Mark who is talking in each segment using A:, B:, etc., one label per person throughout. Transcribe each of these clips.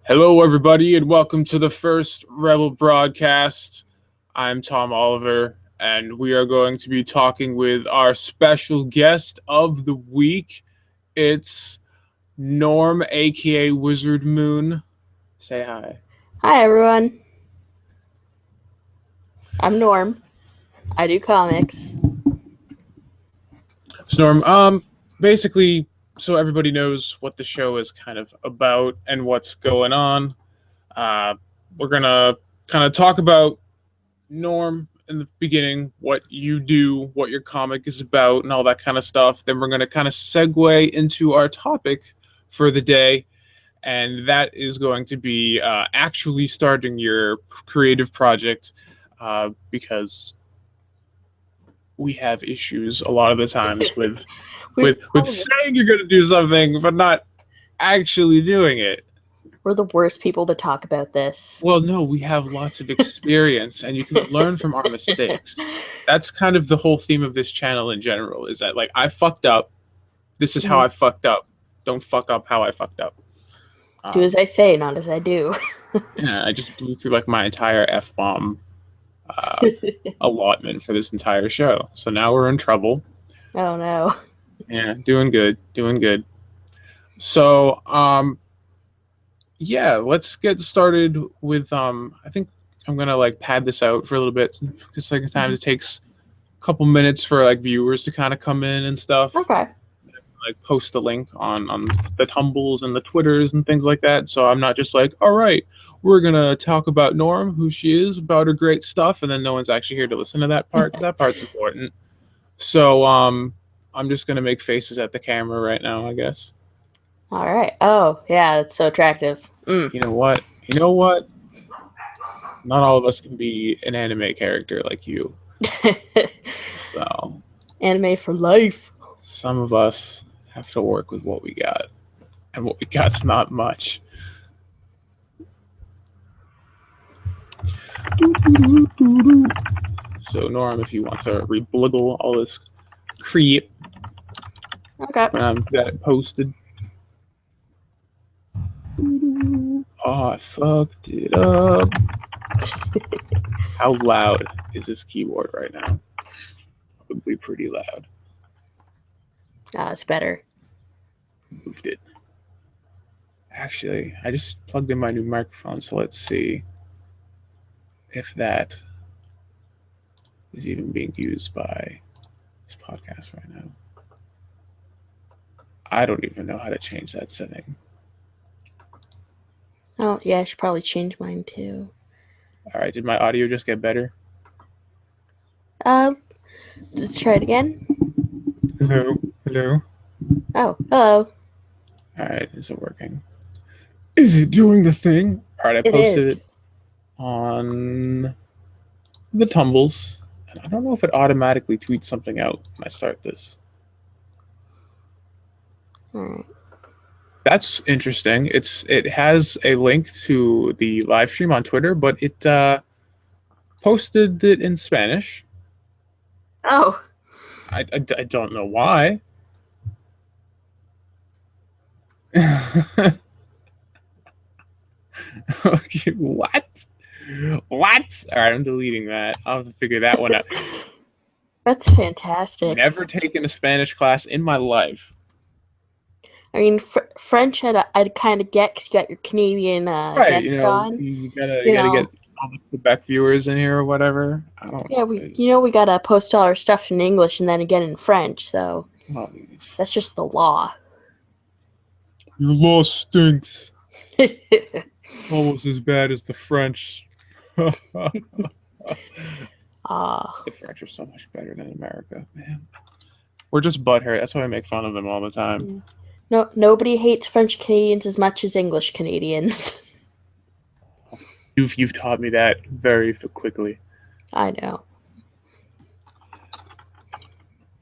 A: Hello, everybody, and welcome to the first Rebel broadcast. I'm Tom Oliver, and we are going to be talking with our special guest of the week. It's Norm, aka Wizardmoon. Say hi.
B: Hi, everyone. I'm Norm. I do comics.
A: So, Norm, basically, so everybody knows what the show is kind of about and what's going on. We're gonna kind of talk about Norm in the beginning, what you do, what your comic is about, and all that kind of stuff. Then we're going to kind of segue into our topic for the day, and that is going to be actually starting your creative project because we have issues a lot of the times with saying you're going to do something but not actually doing it.
B: We're the worst people to talk about this.
A: Well, no, we have lots of experience and you can learn from our mistakes. That's kind of the whole theme of this channel in general, is that, like, I fucked up. This is how I fucked up. Don't fuck up how I fucked up.
B: Do as I say, not as I do.
A: Yeah, I just blew through, like, my entire F-bomb allotment for this entire show. So now we're in trouble.
B: Oh, no.
A: Yeah, doing good. Doing good. So, yeah, let's get started with I think I'm gonna like pad this out for a little bit because sometimes it takes a couple minutes for like viewers to kind of come in and stuff.
B: Okay.
A: Like post the link on the Tumbles and the Twitters and things like that. So I'm not just like, all right, we're gonna talk about Norm, who she is, about her great stuff, and then no one's actually here to listen to that part because that part's important. So I'm just gonna make faces at the camera right now, I guess.
B: All right. Oh, yeah, that's so attractive.
A: You know what? You know what? Not all of us can be an anime character like you. So
B: Anime for life.
A: some of us have to work with what we got. And what we got's not much. So Norm, if you want to rebliggle all this creep
B: Okay.
A: when I've got it posted. Oh, I fucked it up. How loud is this keyboard right now? Probably pretty loud.
B: It's better.
A: Moved it. Actually, I just plugged in my new microphone, so let's see if that is even being used by this podcast right now. I don't even know how to change that setting.
B: Oh, yeah, I should probably change mine too.
A: All right, did my audio just get better?
B: Let's try it again.
A: Hello, hello.
B: Oh, hello.
A: All right, is it working? Is it doing the thing? All right, I posted it on the Tumbles, and I don't know if it automatically tweets something out when I start this.
B: All right.
A: That's interesting. It has a link to the live stream on Twitter, but it posted it in Spanish.
B: Oh.
A: I don't know why. Okay, what? What? All right, I'm deleting that. I'll have to figure that one out.
B: That's fantastic.
A: Never taken a Spanish class in my life.
B: I mean, French I'd kind of get because you got your Canadian
A: Right,
B: guest on.
A: you gotta get all the Quebec viewers in here or whatever. I don't.
B: Yeah, we gotta post all our stuff in English and then again in French. So that's just the law.
A: Your law stinks. Almost as bad as the French. The French are so much better than America, man. We're just butthurt. That's why I make fun of them all the time.
B: No, nobody hates French Canadians as much as English Canadians.
A: You've taught me that very quickly.
B: I know.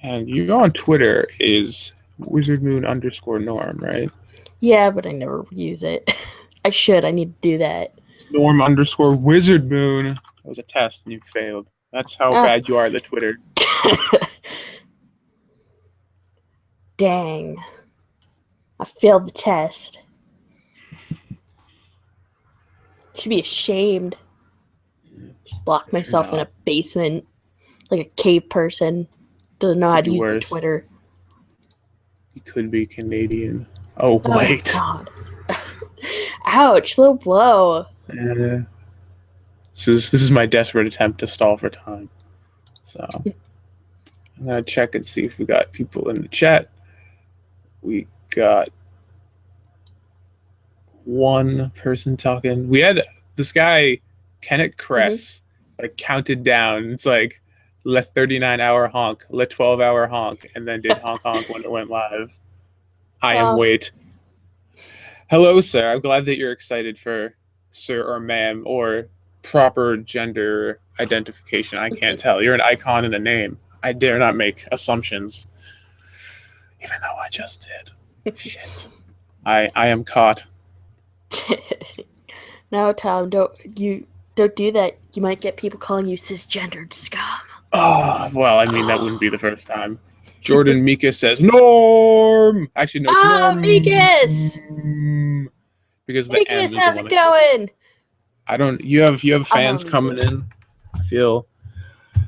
A: And you on Twitter is Wizardmoon_Norm, right?
B: Yeah, but I never use it. I should. I need to do that.
A: Norm_Wizardmoon. That was a test and you failed. That's how bad you are at the Twitter.
B: Dang. I failed the test. Should be ashamed. Just lock
A: But you're
B: myself in a
A: not.
B: basement like a cave person. Doesn't know how
A: Could
B: to
A: be
B: use the
A: worse.
B: Twitter.
A: He could be Canadian. Oh
B: Oh
A: wait.
B: God. Ouch! Low blow.
A: Uh, this is my desperate attempt to stall for time. So I'm gonna check and see if we got people in the chat. We got one person talking. We had this guy, Kenneth Kress, like counted down. It's like let 39-hour honk, let 12-hour honk, and then did honk honk when it went live. I am
B: Well,
A: wait. Hello, sir. I'm glad that you're excited for sir or ma'am or proper gender identification. I can't tell. You're an icon and a name. I dare not make assumptions. Even though I just did. Shit. I am caught.
B: no, Tom, don't do that. You might get people calling you cisgendered scum.
A: Oh, well, I mean, that wouldn't be the first time. Jordan Mika says, Norm! Actually, no, it's
B: Oh,
A: Norm.
B: Mikas!
A: Because the M
B: Mikas,
A: is the
B: how's
A: one
B: it
A: that goes.
B: going?
A: I don't, you have
B: Oh,
A: fans coming
B: Mikas.
A: in. I feel.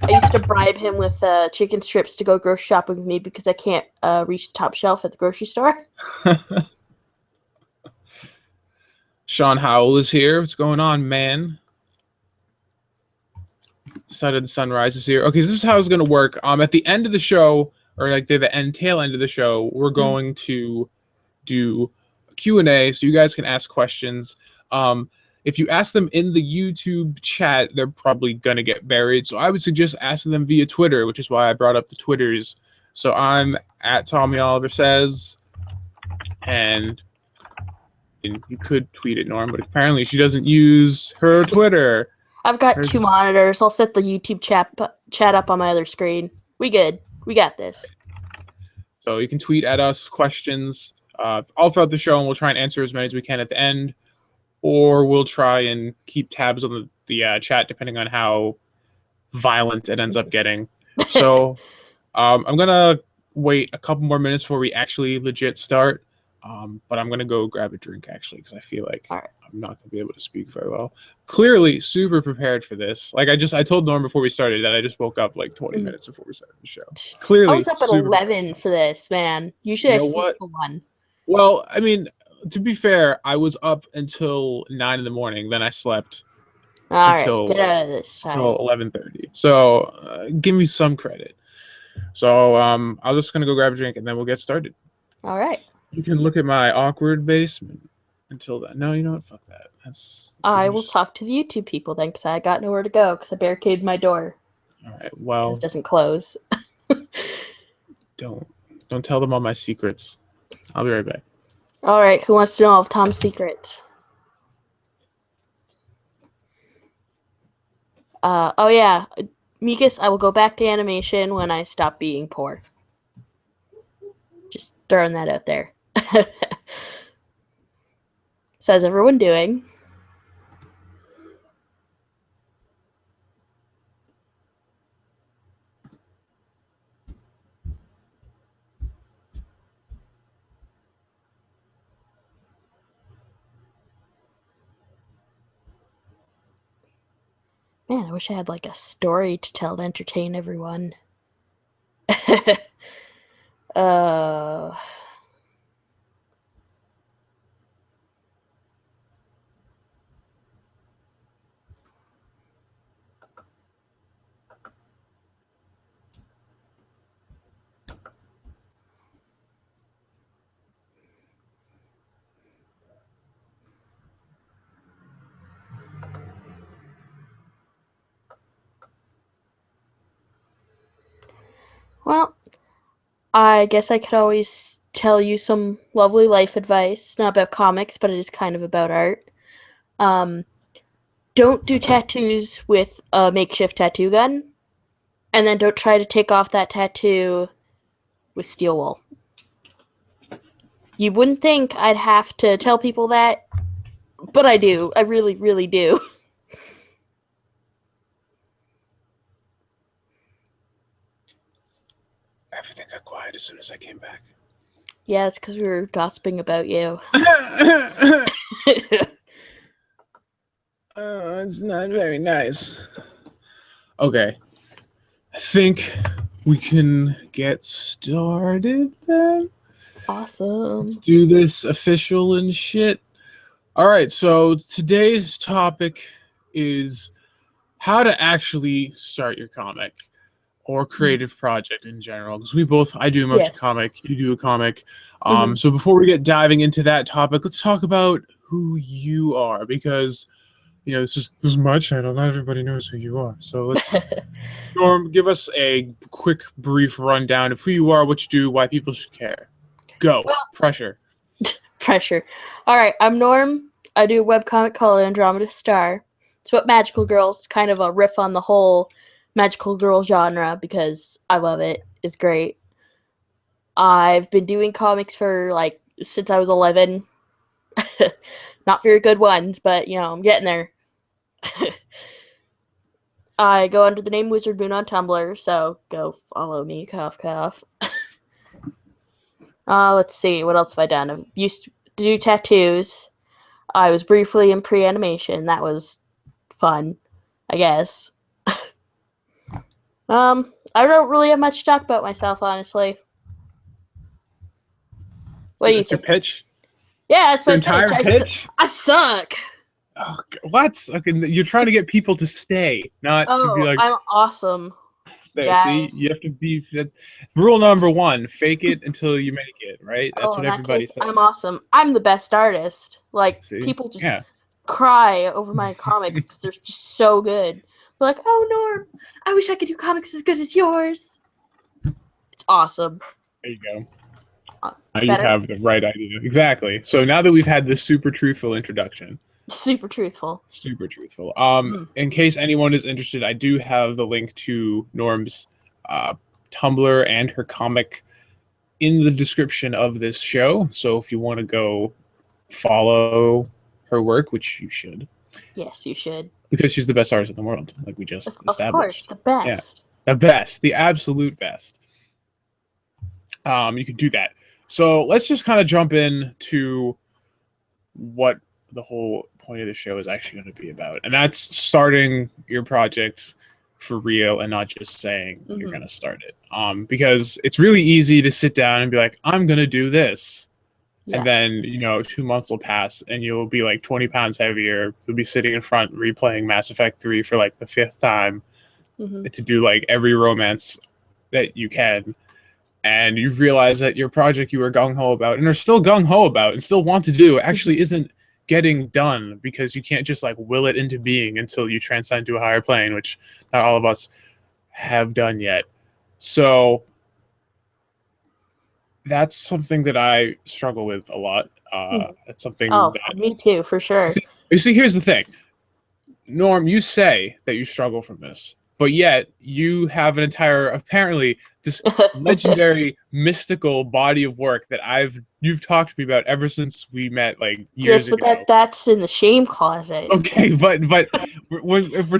B: I used to bribe him with chicken strips to go grocery shopping with me because I can't reach the top shelf at the grocery store.
A: Sean Howell is here. What's going on, man? Side of the Sunrise is here. Okay, so this is how it's gonna work. At the end of the show, or like the tail end of the show, we're going to do a Q&A so you guys can ask questions. If you ask them in the YouTube chat, they're probably gonna get buried. So I would suggest asking them via Twitter, which is why I brought up the Twitters. So I'm at Tommy Oliver Says, and you could tweet at Norm, but apparently she doesn't use her Twitter.
B: I've got two monitors. I'll set the YouTube chat up on my other screen. We good. We got this.
A: So you can tweet at us questions all throughout the show, and we'll try and answer as many as we can at the end. Or we'll try and keep tabs on the chat depending on how violent it ends up getting. So I'm going to wait a couple more minutes before we actually legit start. But I'm going to go grab a drink, actually, because I feel like I'm not going to be able to speak very well. Clearly, super prepared for this. Like, I told Norm before we started that I just woke up like 20 minutes before we started the show. Clearly,
B: I was up at 11 for this, man. Usually I sleep till 1.
A: Well, I mean, to be fair, I was up until 9 in the morning. Then I slept until 11:30. So give me some credit. So I'm just gonna go grab a drink and then we'll get started.
B: All right.
A: You can look at my awkward basement until then. No, you know what? Fuck that.
B: I will talk to the YouTube people then, because I got nowhere to go because I barricaded my door.
A: All right. Well,
B: because it doesn't close.
A: Don't tell them all my secrets. I'll be right back.
B: All right. Who wants to know all of Tom's secrets? Oh yeah, Mikas, I will go back to animation when I stop being poor. Just throwing that out there. So how's everyone doing? Man, I wish I had like a story to tell to entertain everyone. Well, I guess I could always tell you some lovely life advice. Not about comics, but it is kind of about art. Don't do tattoos with a makeshift tattoo gun. And then don't try to take off that tattoo with steel wool. You wouldn't think I'd have to tell people that, but I do. I really, really do.
A: Everything got quiet as soon as I came back.
B: Yeah, it's because we were gossiping about you.
A: It's not very nice. Okay, I think we can get started then. Let's
B: Awesome.
A: do this official and shit. All right, so today's topic is how to actually start your comic or creative project in general. Because I do most of
B: Yes.
A: comic, you do a comic.
B: Hmm.
A: So before we get diving into that topic, let's talk about who you are because this is my channel. Not everybody knows who you are. So let's Norm, give us a quick, brief rundown of who you are, what you do, why people should care. Go.
B: Well,
A: Pressure.
B: pressure. All right, I'm Norm. I do a webcomic called Andromeda Star. It's about magical girls, kind of a riff on the whole magical girl genre because I love it. It's great. I've been doing comics for like since I was 11. Not very good ones, but I'm getting there. I go under the name Wizardmoon on Tumblr, so go follow me. Cough, cough. Let's see, what else have I done? I used to do tattoos. I was briefly in pre-animation. That was fun, I guess. I don't really have much to talk about myself, honestly. What do you
A: That's your
B: think?
A: pitch?
B: Yeah, that's
A: Your
B: my pitch.
A: entire pitch?
B: I suck.
A: Oh, what? Okay, you're trying to get people to stay, not to be
B: Oh,
A: like,
B: I'm awesome,
A: there. See,
B: guys.
A: you have to be. Rule number one: fake it until you make it. Right? That's
B: Oh,
A: what
B: in that
A: everybody
B: case, I'm
A: says.
B: awesome. I'm the best artist. Like,
A: See?
B: people just
A: Yeah.
B: cry over my comics because they're just so good. They're like, oh, Norm, I wish I could do comics as good as yours. It's awesome.
A: There you go.
B: Uh,
A: Now you
B: Better?
A: have the right idea. Exactly. So now that we've had this super truthful introduction,
B: Super truthful.
A: super truthful.
B: Mm.
A: In case anyone is interested, I do have the link to Norm's uh, Tumblr and her comic in the description of this show. So if you want to go follow her work, which you should,
B: Yes, you should.
A: because she's the best artist in the world, like we just
B: Of course,
A: established.
B: the
A: Yeah,
B: best.
A: the best, the absolute best. You could do that. So let's just kind of jump in to what the whole point of the show is actually going to be about, and that's starting your project for real and not just saying you're
B: Hmm.
A: going to start it. Because it's really easy to sit down and be like, I'm going to do this, and
B: Yeah.
A: then 2 months will pass and you'll be like 20 pounds heavier. You'll be sitting in front replaying Mass Effect 3 for like the fifth time
B: Hmm.
A: to do like every romance that you can, and you've realized that your project you were gung-ho about and are still gung-ho about and still want to do actually isn't getting done because you can't just like will it into being until you transcend to a higher plane, which not all of us have done yet. So that's something that I struggle with a lot. That's something
B: Oh,
A: that
B: me too, for sure.
A: you see, here's the thing. Norm, you say that you struggle from this, but yet you have an entire, apparently, this legendary mystical body of work that you've talked to me about ever since we met like years
B: Yes, but
A: ago.
B: that's in the shame closet.
A: Okay, but if we're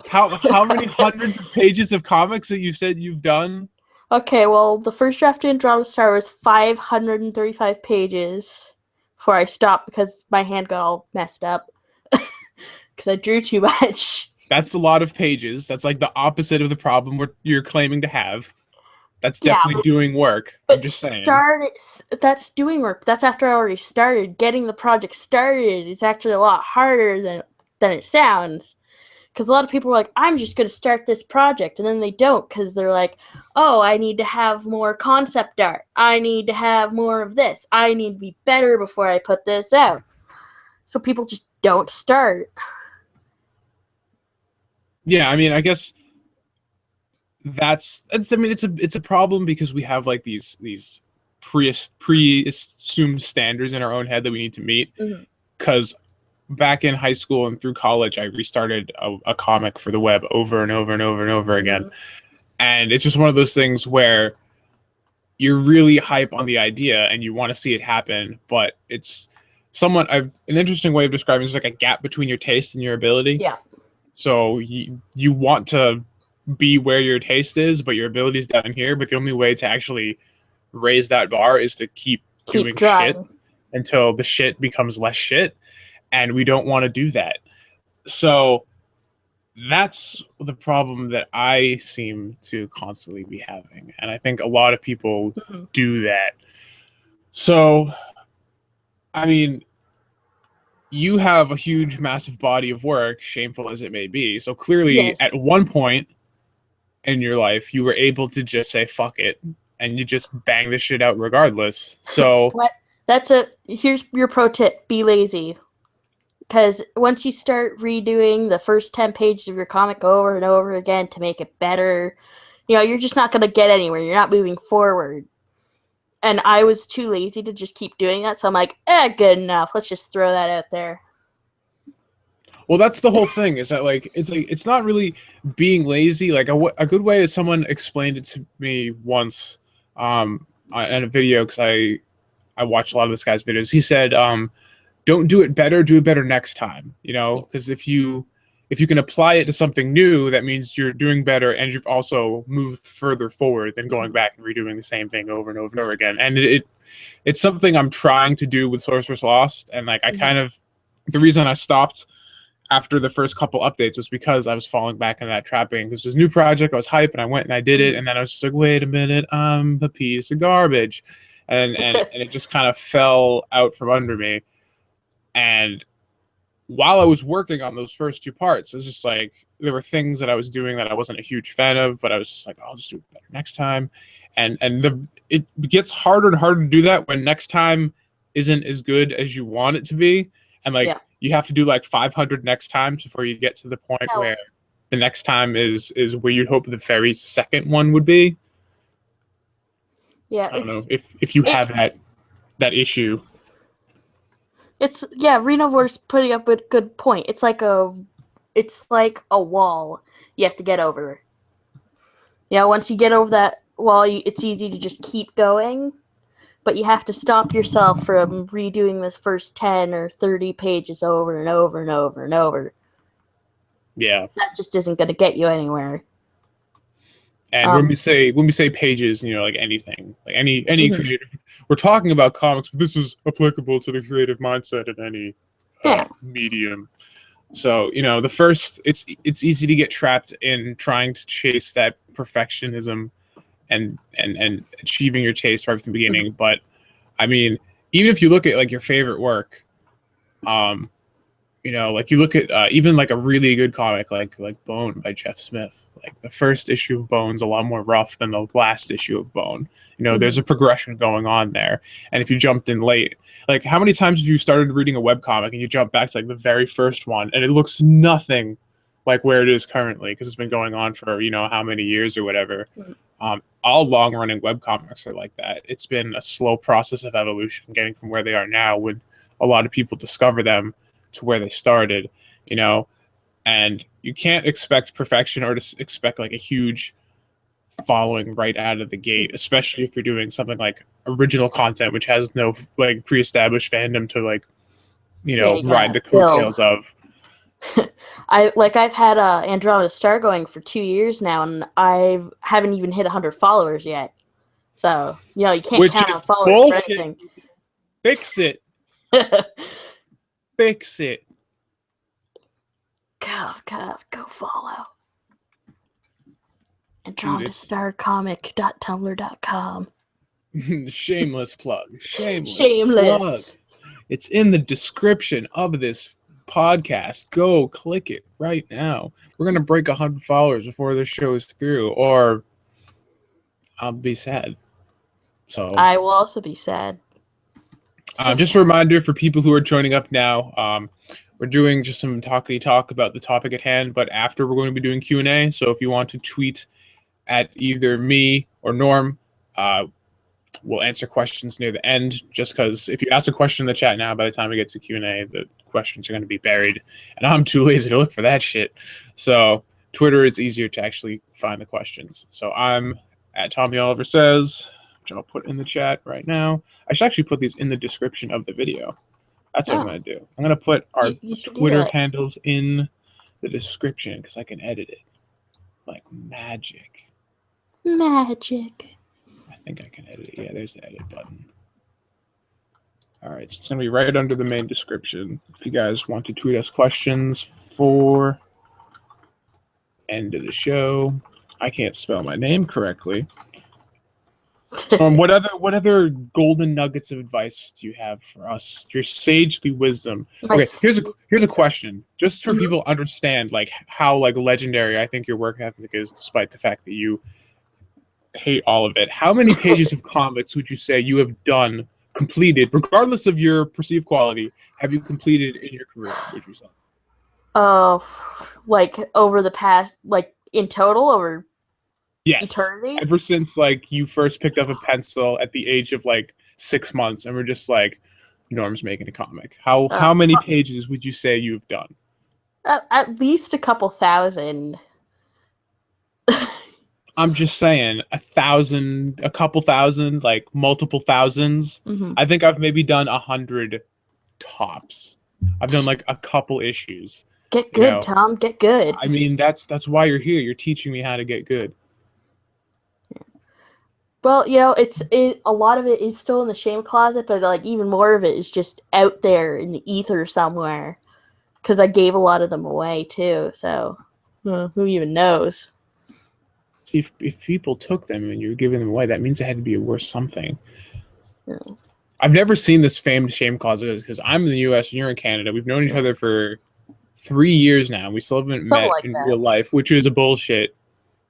A: how many hundreds of pages of comics that you said you've done?
B: Okay, well, the first draft in Andromeda Star was 535 pages before I stopped because my hand got all messed up because I drew too much.
A: That's a lot of pages. That's like the opposite of the problem you're claiming to have. That's
B: Yeah,
A: definitely doing work. I'm
B: but
A: just saying.
B: that's doing work. That's after I already started. Getting the project started is actually a lot harder than it sounds. Because a lot of people are like, I'm just going to start this project. And then they don't because they're like, oh, I need to have more concept art. I need to have more of this. I need to be better before I put this out. So people just don't start.
A: Yeah, I mean, I guess I mean, it's a problem because we have like these pre-assumed standards in our own head that we need to meet.
B: Mm-hmm.
A: Because back in high school and through college, I restarted a comic for the web over and over and over and over again,
B: Mm-hmm.
A: and it's just one of those things where you're really hype on the idea and you want to see it happen, but it's an interesting way of describing it is like a gap between your taste and your ability.
B: Yeah.
A: So you want to be where your taste is, but your ability is down here. But the only way to actually raise that bar is to keep
B: Keep
A: doing shit
B: drawing.
A: until the shit becomes less shit. And we don't want to do that. So that's the problem that I seem to constantly be having. And I think a lot of people
B: Mhm.
A: do that. So, I mean, you have a huge, massive body of work, shameful as it may be. So clearly, at
B: Yes.
A: one point in your life, you were able to just say, fuck it, and you just bang this shit out regardless. So,
B: What? Here's your pro tip: be lazy. Because once you start redoing the first 10 pages of your comic over and over again to make it better, you're just not going to get anywhere. You're not moving forward. And I was too lazy to just keep doing that. So I'm like, good enough. Let's just throw that out there.
A: well, that's the whole thing. Is that like it's not really being lazy. Like a good way is someone explained it to me once, in a video because I watched a lot of this guy's videos. He said, don't do it better, do it better next time. You know,
B: Yeah.
A: because if you can apply it to something new, that means you're doing better and you've also moved further forward than going back and redoing the same thing over and over and over again. And it's something I'm trying to do with Sorcerer's Lost, and like I
B: Mhm.
A: kind of the reason I stopped after the first couple updates was because I was falling back into that trapping. Because this new project, I was hyped and I went and I did it,
B: Mhm.
A: and then I was just like, wait a minute, I'm a piece of garbage, and it just kind of fell out from under me. And while I was working on those first two parts, it was just like there were things that I was doing that I wasn't a huge fan of, but I was just like, I'll just do it better next time. It gets harder and harder to do that when next time isn't as good as you want it to be, and like
B: Yeah.
A: you have to do like 500 next times before you get to the point
B: No.
A: where the next time is where you'd hope the very second one would be.
B: Yeah.
A: I don't know if you have
B: It's
A: that issue.
B: yeah. Renovore's putting up a good point. It's like a wall you have to get over. Once you get over that wall, it's easy to just keep going, but you have to stop yourself from redoing this first 10 or 30 pages over and over and over and over.
A: Yeah.
B: That just isn't going to get you anywhere.
A: And
B: Um,
A: when we say pages, like anything, like any
B: mhm.
A: creative, we're talking about comics, but this is applicable to the creative mindset in any
B: Yeah.
A: medium. So the first, it's easy to get trapped in trying to chase that perfectionism and achieving your taste right from the
B: Mhm.
A: beginning. But I mean, even if you look at like your favorite work, um, like you look at even like a really good comic like Bone by Jeff Smith. Like the first issue of Bone's a lot more rough than the last issue of Bone. There's
B: Mhm.
A: a progression going on there. And if you jumped in late, like how many times have you started reading a web comic and you jump back to like the very first one and it looks nothing like where it is currently because it's been going on for how many years or whatever.
B: Mhm.
A: All long running web comics are like that. It's been a slow process of evolution getting from where they are now when a lot of people discover them to where they started, you know, and you can't expect perfection or to expect like a huge following right out of the gate, especially if you're doing something like original content, which has no like pre-established fandom to like,
B: Yeah, you
A: ride
B: gotta
A: the
B: build.
A: coattails of.
B: I've had Andromeda Star going for 2 years now, and I haven't even hit 100 followers yet. So you can't
A: Which
B: count on
A: is
B: followers for
A: bullshit.
B: anything.
A: Fix it. Fix it.
B: Go follow
A: Dude,
B: Andromeda
A: it's
B: Star Comic.tumblr.com.
A: shameless plug. Shameless plug.
B: Shameless.
A: It's in the description of this podcast. Go click it right now. We're gonna break 100 followers before this show is through, or I'll be sad. So,
B: I will also be sad. So
A: just a
B: sad.
A: reminder for people who are joining up now. We're doing just some talkity talk about the topic at hand, but after we're going to be doing Q&A. So if you want to tweet at either me or Norm, uh, we'll answer questions near the end. Just because if you ask a question in the chat now, by the time we get to Q&A, the questions are going to be buried, and I'm too lazy to look for that shit. So Twitter is easier to actually find the questions. So I'm at Tommy Oliver Says, which I'll put in the chat right now. I should actually put these in the description of the video. That's what I'm
B: Oh,
A: going to do. I'm going to put our
B: you should do
A: Twitter
B: that.
A: handles in the description because I can edit it like magic.
B: Magic.
A: I think I can edit it. Yeah, there's the edit button. All right, so it's going to be right under the main description. If you guys want to tweet us questions for end of the show. I can't spell my name correctly. What other golden nuggets of advice do you have for us? Your sagely wisdom. Okay, here's a question, just for people to understand like how like legendary I think your work ethic is, despite the fact that you hate all of it. How many pages of comics would you say you have done, completed, regardless of your perceived quality, have you completed in your career? Would you say?
B: Like over the past, like in total over
A: Yes.
B: eternity?
A: Ever since like you first picked up a pencil at the age of like 6 months, and we're just like, Norm's making a comic. How many pages would you say you've done?
B: At least a couple thousand.
A: I'm just saying, 1,000, a couple thousand, like multiple thousands.
B: Mm-hmm.
A: I think I've maybe done 100 tops. I've done like a couple issues.
B: Get good, Tom. Get good.
A: I mean, that's why you're here. You're teaching me how to get good.
B: Well, a lot of it is still in the shame closet, but like even more of it is just out there in the ether somewhere. Because I gave a lot of them away too, so who even knows?
A: See, if people took them and you were giving them away, that means it had to be worth something. Yeah. I've never seen this famed shame closet because I'm in the U.S. and you're in Canada. We've known each other for 3 years now. We still haven't met in real life, which is a bullshit.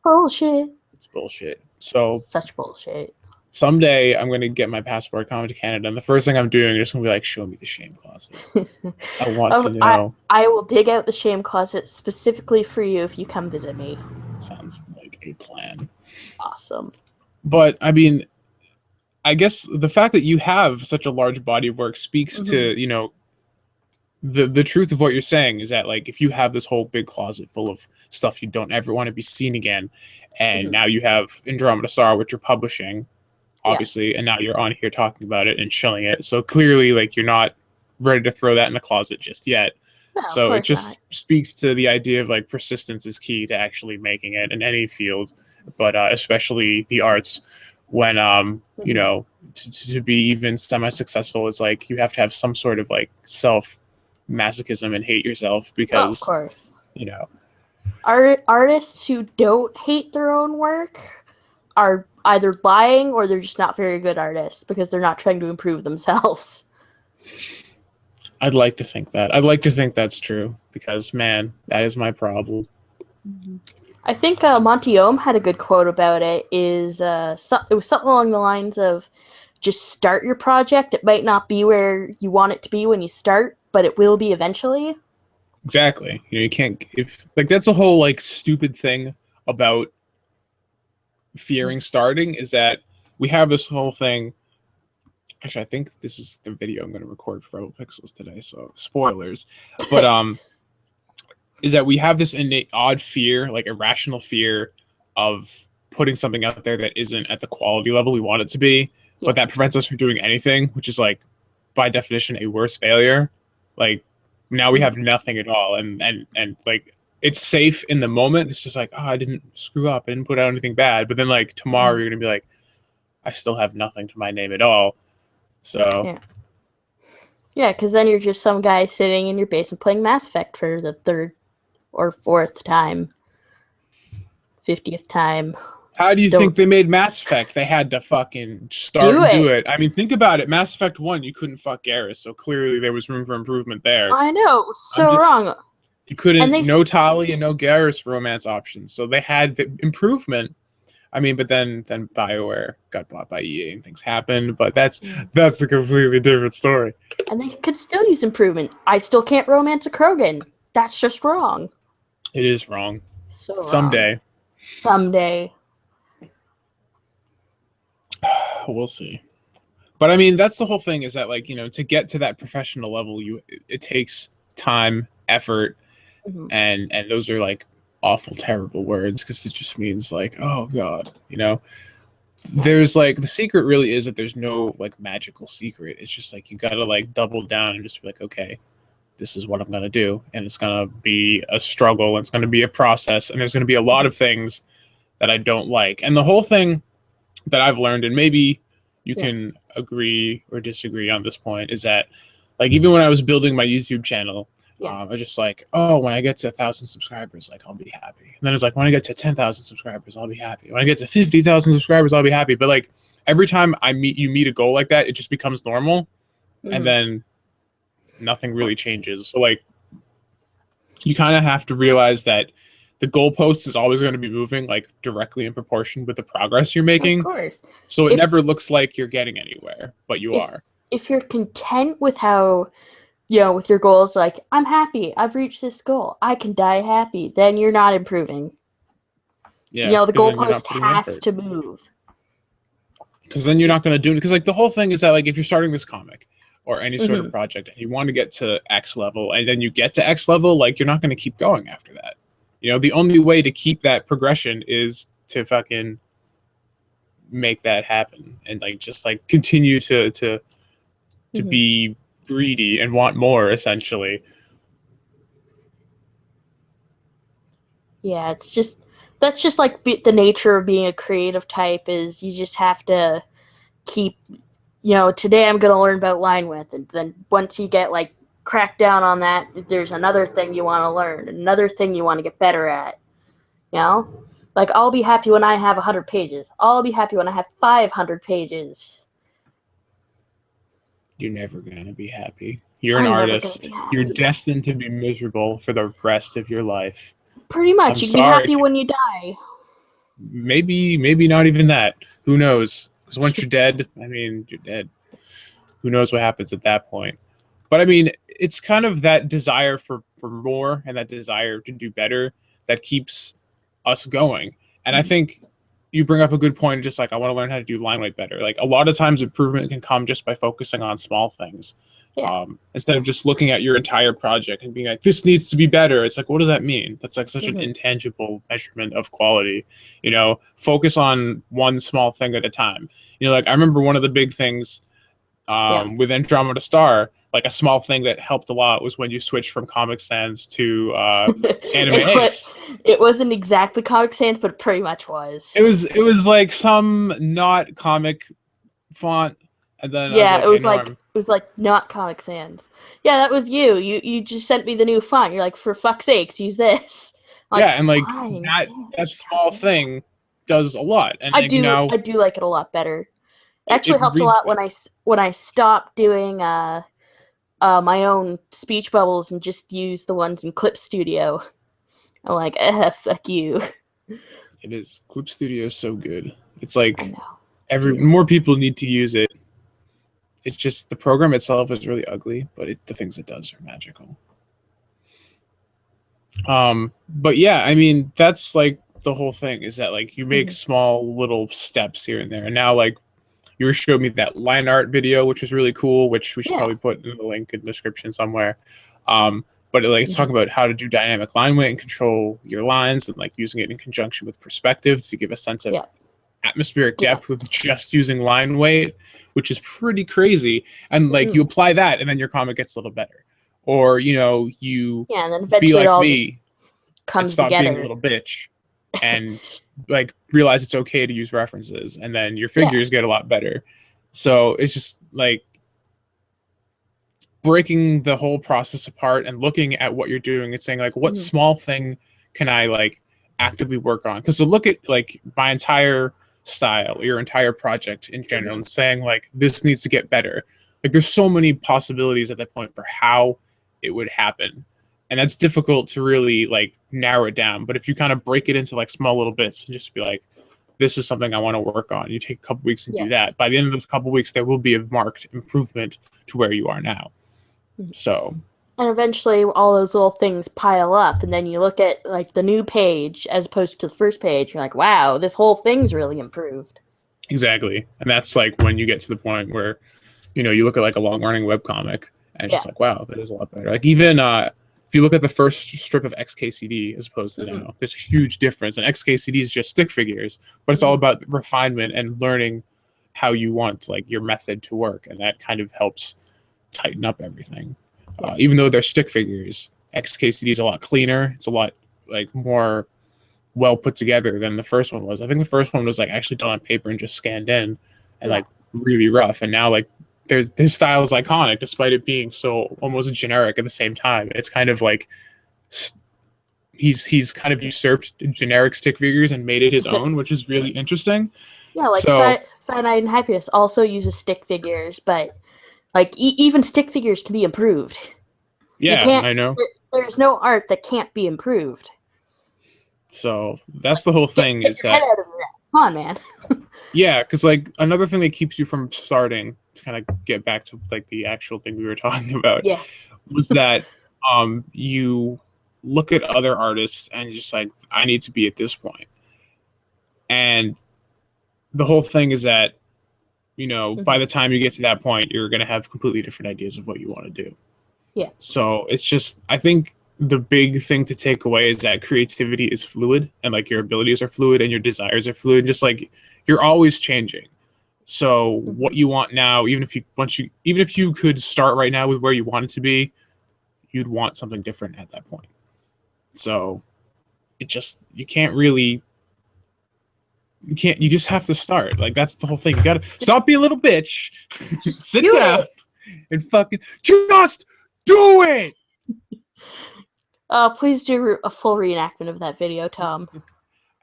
B: Bullshit.
A: It's bullshit. So
B: such bullshit.
A: Someday I'm going to get my passport, come to Canada, and the first thing I'm doing is just going to be like, show me the shame closet. I want to know.
B: I will dig out the shame closet specifically for you if you come visit me.
A: Sounds like a plan.
B: Awesome.
A: But, I mean, I guess the fact that you have such a large body of work speaks to, the truth of what you're saying is that, like, if you have this whole big closet full of stuff you don't ever want to be seen again, and now you have Andromeda Star, which you're publishing, obviously, and now you're on here talking about it and showing it. So clearly, like, you're not ready to throw that in the closet just yet.
B: No,
A: so it just speaks to the idea of, like, persistence is key to actually making it in any field, but especially the arts. When you know, to be even semi-successful, is like you have to have some sort of like self-masochism and hate yourself because,
B: of course, artists who don't hate their own work are either lying or they're just not very good artists because they're not trying to improve themselves.
A: I'd like to think that. I'd like to think that's true because, man, that is my problem.
B: I think Monty Ohm had a good quote about it. It was something along the lines of, just start your project. It might not be where you want it to be when you start, but it will be eventually.
A: Exactly. You can't, that's a whole like stupid thing about fearing starting, is that we have this whole thing. Actually, I think this is the video I'm going to record for Rebel Pixels today, so spoilers. But is that we have this innate odd fear, like irrational fear of putting something out there that isn't at the quality level we want it to be, but that prevents us from doing anything, which is like by definition a worse failure. Like now we have nothing at all, and like it's safe in the moment. It's just like, oh, I didn't screw up, I didn't put out anything bad. But then like tomorrow you're gonna be like, I still have nothing to my name at all. So
B: yeah, because then you're just some guy sitting in your basement playing Mass Effect for the 3rd or 4th time, 50th time.
A: How do you think they made Mass Effect? They had to fucking start and do it. I mean, think about it. Mass Effect 1, you couldn't fuck Garrus, so clearly there was room for improvement there.
B: I know, it was so wrong.
A: You couldn't, no Tali and no Garrus romance options, so they had the improvement. I mean, but then BioWare got bought by EA and things happened, but that's a completely different story.
B: And they could still use improvement. I still can't romance a Krogan. That's just wrong.
A: It is wrong.
B: So
A: someday.
B: Someday.
A: We'll see. But I mean, that's the whole thing, is that, like, to get to that professional level, it takes time, effort, and those are like awful, terrible words, because it just means like, oh god, there's like, the secret really is that there's no like magical secret. It's just like you gotta like double down and just be like, okay, this is what I'm gonna do, and it's gonna be a struggle, and it's gonna be a process, and there's gonna be a lot of things that I don't like. And the whole thing that I've learned, and maybe you
B: Yeah.
A: can agree or disagree on this point, is that like even when I was building my YouTube channel,
B: Yeah.
A: I was just like, oh, when I get to 1,000 subscribers, like I'll be happy. And then it's like, when I get to 10,000 subscribers, I'll be happy. When I get to 50,000 subscribers, I'll be happy. But like every time you meet a goal like that, it just becomes normal, and then nothing really changes. So like you kind of have to realize that the goalpost is always going to be moving like directly in proportion with the progress you're
B: Of
A: making.
B: course.
A: So it
B: If
A: never looks like you're getting anywhere, but you
B: if
A: are.
B: if you're content with how, with your goals, like I'm happy, I've reached this goal, I can die happy, then you're not improving.
A: Yeah,
B: The
A: because then you're
B: goalpost
A: not putting
B: has
A: effort.
B: to move.
A: Because then you're not going to do it. Because like the whole thing is that like if you're starting this comic or any sort of
B: Mm-hmm.
A: project and you want to get to X level and then you get to X level, like you're not going to keep going after that. The only way to keep that progression is to fucking make that happen and like just like continue to be greedy and want more, essentially.
B: Yeah, that's just like the nature of being a creative type is you just have to keep, today I'm going to learn about line width, and then once you get like crack down on that, there's another thing you want to learn, another thing you want to get better at. Like I'll be happy when I have 100 pages. I'll be happy when I have 500 pages.
A: You're never going to be happy. You're an
B: I'm never going to
A: artist.
B: be happy.
A: You're destined to be miserable for the rest of your life.
B: Pretty much.
A: I'm
B: You can be
A: sorry.
B: happy when you die.
A: Maybe not even that. Who knows? Because once you're dead, I mean, you're dead. Who knows what happens at that point? But I mean, it's kind of that desire for more and that desire to do better that keeps us going. And I think you bring up a good point. Just like I want to learn how to do line weight better. Like a lot of times, improvement can come just by focusing on small things.
B: Yeah.
A: Instead of just looking at your entire project and being like, this needs to be better. It's like, what does that mean? That's like such an intangible measurement of quality. Focus on one small thing at a time. Like I remember one of the big things with Andromeda Star, like a small thing that helped a lot was when you switched from Comic Sans to Anime Ace.
B: It wasn't exactly Comic Sans, but it pretty much was.
A: It was like some not comic font, and then I was like,
B: it was like not Comic Sans. Yeah, that was you. You just sent me the new font. You're like, for fuck's sakes, use this.
A: Yeah, and like that small thing does a lot. And
B: I
A: like,
B: do like it a lot better. It actually helped a
A: reads
B: lot when I stopped doing my own speech bubbles and just used the ones in Clip Studio. I'm like, fuck you.
A: It is. Clip Studio is so good. It's like
B: I know.
A: more people need to use it. It's just the program itself is really ugly, but the things it does are magical. But yeah, I mean, that's like the whole thing is that like you make small little steps here and there. And now like you showed me that line art video, which was really cool, which we should probably put in the link in the description somewhere. But it's talking about how to do dynamic line weight and control your lines and like using it in conjunction with perspective to give a sense of atmospheric depth with just using line weight, which is pretty crazy. And like you apply that and then your comic gets a little better. Or, you
B: and then eventually
A: be like
B: it all
A: me
B: comes
A: and stop
B: together.
A: being a little bitch and like realize it's okay to use references, and then your figures get a lot better. So it's just like breaking the whole process apart and looking at what you're doing and saying like, what small thing can I like actively work on? Because to look at like my entire style, your entire project in general, and saying like this needs to get better, like there's so many possibilities at that point for how it would happen, and that's difficult to really like narrow it down. But if you kind of break it into like small little bits and just be like, this is something I want to work on, you take a couple weeks and do that, by the end of those couple weeks there will be a marked improvement to where you are now. So
B: and eventually all those little things pile up, and then you look at like the new page as opposed to the first page, you're like, wow, this whole thing's really improved.
A: Exactly. And that's like when you get to the point where you look at like a long running webcomic and it's just like, wow, that is a lot better. Like even if you look at the first strip of XKCD as opposed to now, there's a huge difference. And XKCD is just stick figures, but it's all about refinement and learning how you want like your method to work, and that kind of helps tighten up everything. Even though they're stick figures, XKCD is a lot cleaner. It's a lot like more well put together than the first one was. I think the first one was like actually done on paper and just scanned in, and like really rough, and now like there's his style is iconic despite it being so almost generic at the same time. It's kind of like he's kind of usurped generic stick figures and made it his own, which is really interesting.
B: Yeah, like
A: So
B: Cyanide and Happiness also uses stick figures, but like even stick figures can be improved. You
A: yeah,
B: can't.
A: I know.
B: There's no art that can't be improved.
A: So that's the whole thing
B: Get
A: is
B: your head
A: that
B: out of your ass. Come on, man.
A: yeah, because like another thing that keeps you from starting to kind of get back to like the actual thing we were talking about
B: Yes.
A: was that you look at other artists and you're just like I need to be at this point. And the whole thing is that by
B: Mm-hmm.
A: the time you get to that point, you're going to have completely different ideas of what you want to do.
B: Yeah.
A: So it's just, I think the big thing to take away is that creativity is fluid and like your abilities are fluid and your desires are fluid. Just like you're always changing. So
B: Mm-hmm.
A: what you want now, even if you could start right now with where you want it to be, you'd want something different at that point. So you can't really, you just have to start. Like that's the whole thing. You gotta stop being a little bitch,
B: Just
A: sit
B: do
A: down,
B: it.
A: and fucking just do it.
B: Please do a full reenactment of that video, Tom.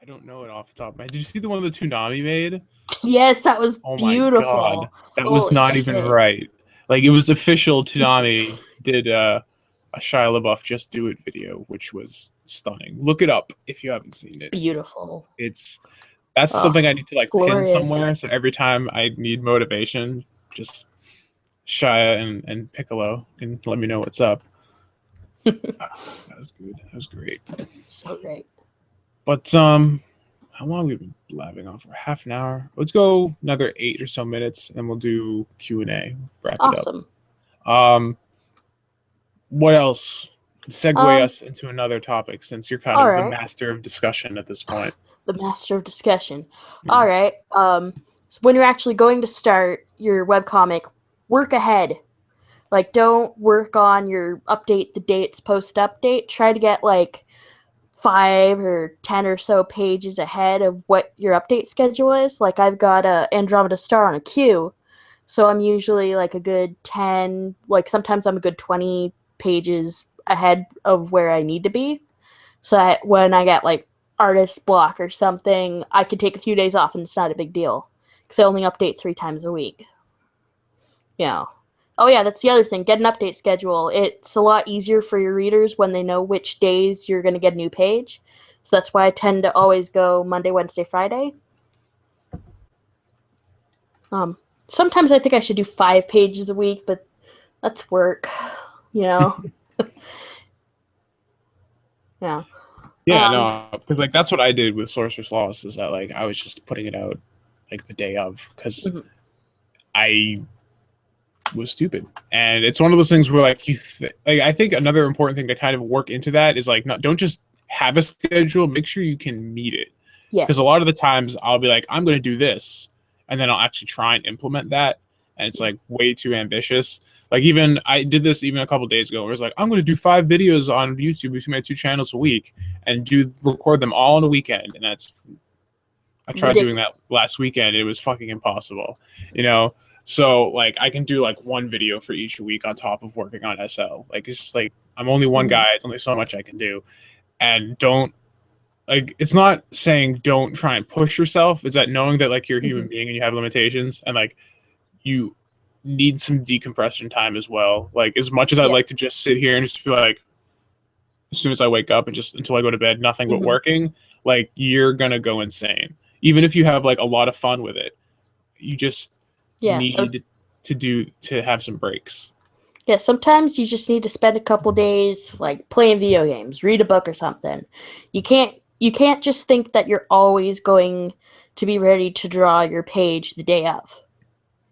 A: I don't know it off the top of my head. Did you see the one that Toonami made?
B: Yes, that was
A: Oh my god,
B: beautiful.
A: that was
B: Holy
A: not even
B: shit.
A: right. Like it was official. Toonami did a Shia LaBeouf "Just Do It" video, which was stunning. Look it up if you haven't seen it.
B: Beautiful.
A: It's that's something I
B: Oh,
A: need to like pin
B: glorious.
A: somewhere. So every time I need motivation, just Shia and Piccolo can let me know what's up. That was good. That was great.
B: So great.
A: But how long have we been blabbing on for? Half an hour. Let's go another 8 or so minutes, and we'll do Q&A. Wrap it up.
B: Awesome.
A: Um, what else? Segue
B: Um,
A: us into another topic, since you're kind
B: all
A: of the
B: right.
A: master of discussion at this point.
B: The master of discussion.
A: Yeah.
B: All right. So when you're actually going to start your webcomic, work ahead. Like, don't work on your update the dates post update. Try to get like 5 or 10 or so pages ahead of what your update schedule is. Like, I've got a Andromeda Star on a queue, so I'm usually like a good 10, like sometimes I'm a good 20 pages ahead of where I need to be. So that when I get like artist block or something, I could take a few days off and it's not a big deal because I only update 3 times a week. You know. Oh yeah, that's the other thing. Get an update schedule. It's a lot easier for your readers when they know which days you're going to get a new page. So that's why I tend to always go Monday, Wednesday, Friday. Sometimes I think I should do 5 pages a week, but that's work. You know. Yeah.
A: Yeah,
B: Um.
A: no, because like that's what I did with Sorcerer's Lost. Is that like I was just putting it out like the day of because
B: Mhm.
A: I was stupid. And it's one of those things where like like I think another important thing to kind of work into that is like not don't just have a schedule, make sure you can meet it. Because a
B: Yes.
A: lot of the times I'll be like, I'm going to do this, and then I'll actually try and implement that, and it's like way too ambitious. Like even I did this even a couple days ago, where it's like I'm going to do 5 videos on YouTube between my 2 channels a week, and do record them all in a weekend, and that's I tried doing that
B: Ridiculous.
A: last weekend. It was fucking impossible, you know. So like I can do like one video for each week on top of working on SL. Like it's just like I'm only one
B: Mm-hmm.
A: guy. It's only so much I can do, and don't like it's not saying don't try and push yourself. It's that knowing that like you're a
B: Mm-hmm.
A: human being and you have limitations, and like you need some decompression time as well. Like as much as I'd
B: Yeah.
A: like to just sit here and just be like, as soon as I wake up and just until I go to bed, nothing but
B: Mm-hmm.
A: working. Like you're gonna go insane, even if you have like a lot of fun with it. You just
B: Yeah. So
A: need to have some breaks.
B: yeah, sometimes you just need to spend a couple days like playing video games, read a book or something. You can't just think that you're always going to be ready to draw your page the day of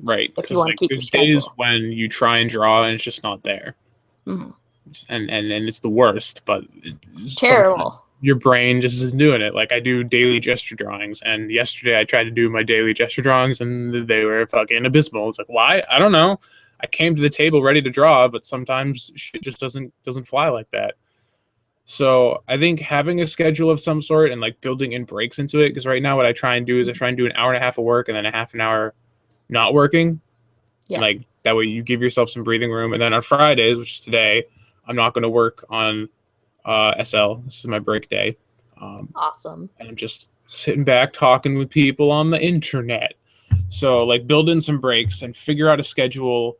A: Right,
B: if you
A: because
B: want to
A: like
B: keep your
A: there's days
B: schedule.
A: when you try and draw and it's just not there,
B: Mm-hmm.
A: and it's the worst. But
B: It's
A: sometimes
B: terrible.
A: your brain just isn't doing it. Like I do daily gesture drawings, and yesterday I tried to do my daily gesture drawings, and they were fucking abysmal. It's like why? I don't know. I came to the table ready to draw, but sometimes shit just doesn't fly like that. So I think having a schedule of some sort and like building in breaks into it, because right now what I try and do is I try and do an hour and a half of work and then a half an hour not working.
B: Yeah.
A: Like that way you give yourself some breathing room. And then on Fridays, which is today, I'm not going to work on SL. This is my break day.
B: Awesome.
A: And I'm just sitting back talking with people on the internet. So like build in some breaks and figure out a schedule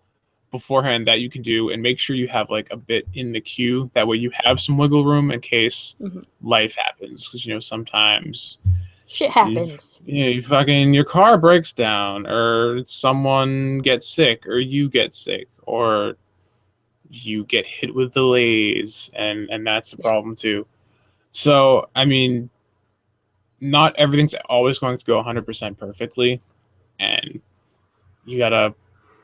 A: beforehand that you can do, and make sure you have like a bit in the queue. That way you have some wiggle room in case life happens. Because sometimes
B: Shit happens.
A: you fucking your car breaks down, or someone gets sick, or you get sick, or you get hit with delays, and that's a problem too. So I mean, not everything's always going to go 100% perfectly, and you gotta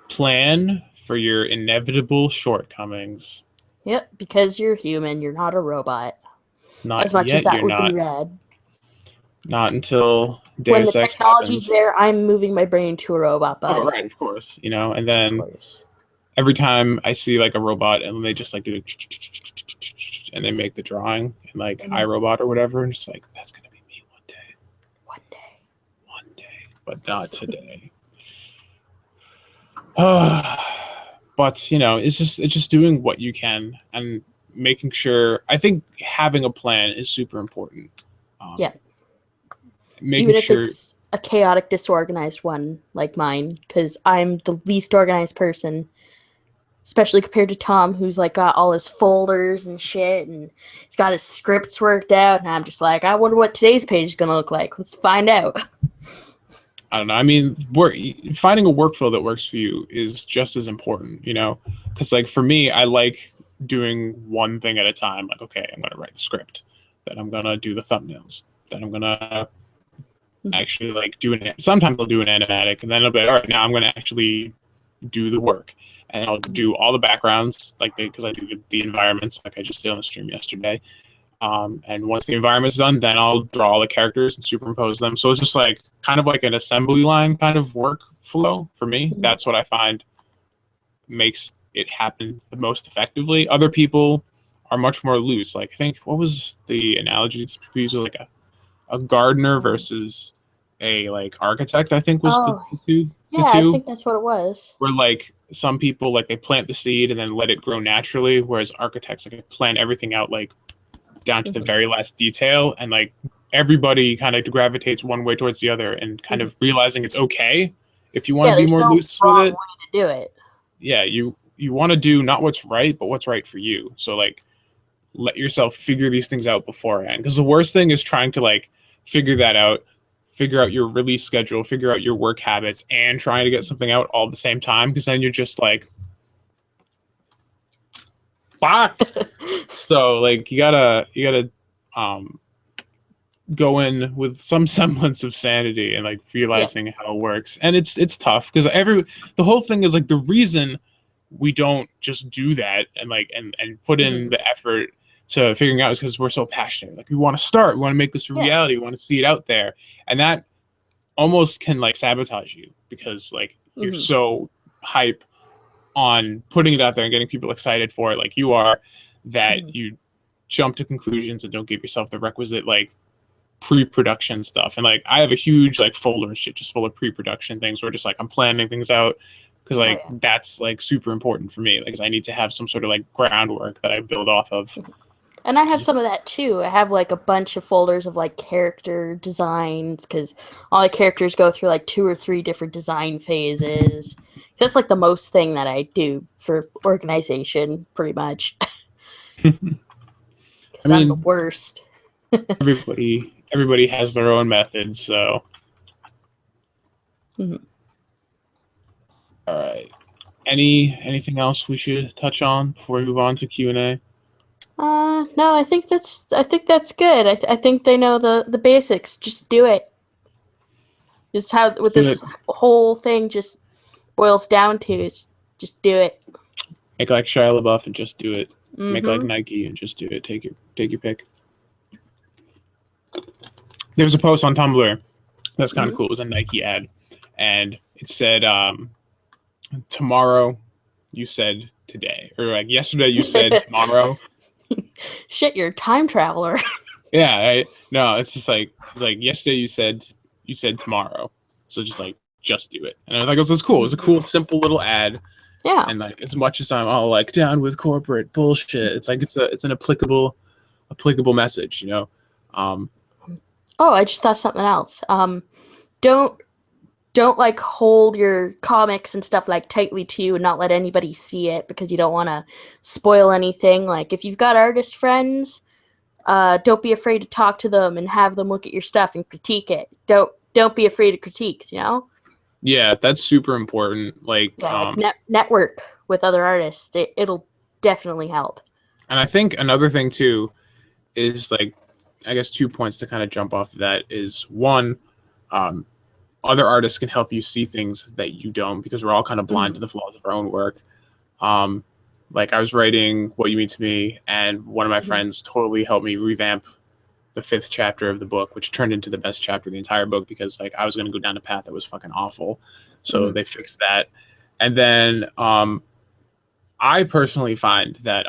A: plan for your inevitable shortcomings.
B: Yep, because you're human, you're not a robot. As
A: Not
B: much as
A: yet,
B: that
A: you're
B: would be
A: not.
B: rad.
A: Not until
B: When the
A: Deus Ex
B: technology's
A: happens.
B: there, I'm moving my brain to a robot
A: Oh,
B: body.
A: right, of course. And
B: Of
A: then
B: course.
A: every time I see like a robot and they just like do and they make the drawing and like iRobot or whatever, and just like that's gonna be me one day.
B: One day.
A: One day, but not today. But it's just doing what you can and making sure. I think having a plan is super important.
B: Yeah.
A: Making
B: Even if
A: sure.
B: it's a chaotic, disorganized one like mine, because I'm the least organized person, especially compared to Tom, who's like got all his folders and shit, and he's got his scripts worked out, and I'm just like, I wonder what today's page is gonna look like. Let's find out.
A: I don't know. I mean, finding a workflow that works for you is just as important, because like for me, I like doing one thing at a time. Like, okay, I'm going to write the script, then I'm going to do the thumbnails, then I'm going to actually like do an. Sometimes I'll do an animatic, and then I'll be like, all right, now I'm going to actually do the work, and I'll do all the backgrounds, like because I do the environments, like I just did on the stream yesterday. And once the environment's done, then I'll draw all the characters and superimpose them. So it's just like kind of like an assembly line kind of workflow for me. That's what I find makes it happen the most effectively. Other people are much more loose. Like I think what was the analogy people use, like a gardener versus a like architect, I think was the two.
B: Yeah, I think that's what it was.
A: Where like some people like they plant the seed and then let it grow naturally, whereas architects like plan everything out like down to the very last detail, and like everybody kind of gravitates one way towards the other, and kind of realizing it's okay if you want to be more loose with it.
B: Way to do it.
A: Yeah, you want to do not what's right, but what's right for you. So like let yourself figure these things out beforehand, because the worst thing is trying to like figure that out, figure out your release schedule, figure out your work habits, and trying to get something out all at the same time, because then you're just like fuck. So like you gotta go in with some semblance of sanity and like realizing how it works. And it's tough because the whole thing is like the reason we don't just do that and like and put in the effort to figuring out is because we're so passionate. Like we want to start, we want to make this a reality, we want to see it out there. And that almost can like sabotage you because like you're so hype on putting it out there and getting people excited for it like you are, that you jump to conclusions and don't give yourself the requisite like pre-production stuff. And like I have a huge like folder and shit just full of pre-production things where just like I'm planning things out because like that's like super important for me, like because I need to have some sort of like groundwork that I build off of.
B: And I have some of that too. I have like a bunch of folders of like character designs because all the characters go through like 2 or 3 different design phases. That's like the most thing that I do for organization, pretty much.
A: I mean,
B: I'm the worst.
A: everybody has their own methods, so. All right. Anything else we should touch on before we move on to Q&A?
B: No, I think that's good. I think they know the basics. Just do it. This is how this whole thing just boils down to, is just do it.
A: Make like Shia LaBeouf and just do it. Make like Nike and just do it. Take your pick. There was a post on Tumblr that's kind of cool. It was a Nike ad, and it said, tomorrow you said today, or like yesterday you said tomorrow.
B: Shit, you're a time traveler.
A: Yeah, no, it's just like yesterday you said tomorrow. So just like just do it. And I was like, this is cool. It was a cool, simple little ad.
B: Yeah.
A: And like, as much as I'm all like down with corporate bullshit, it's like it's an applicable message, you know.
B: Oh, I just thought something else. Don't like hold your comics and stuff like tightly to you and not let anybody see it because you don't want to spoil anything. Like if you've got artist friends, don't be afraid to talk to them and have them look at your stuff and critique it. Don't be afraid of critiques, you know?
A: Yeah, that's super important. Like,
B: Yeah, like network with other artists. It'll definitely help.
A: and I think another thing too is like, I guess 2 points to kind of jump off of that is one, other artists can help you see things that you don't because we're all kind of blind to the flaws of our own work. Like I was writing What You Mean to Me, and one of my friends totally helped me revamp the 5th chapter of the book, which turned into the best chapter of the entire book because like I was going to go down a path that was fucking awful. So they fixed that. And then I personally find that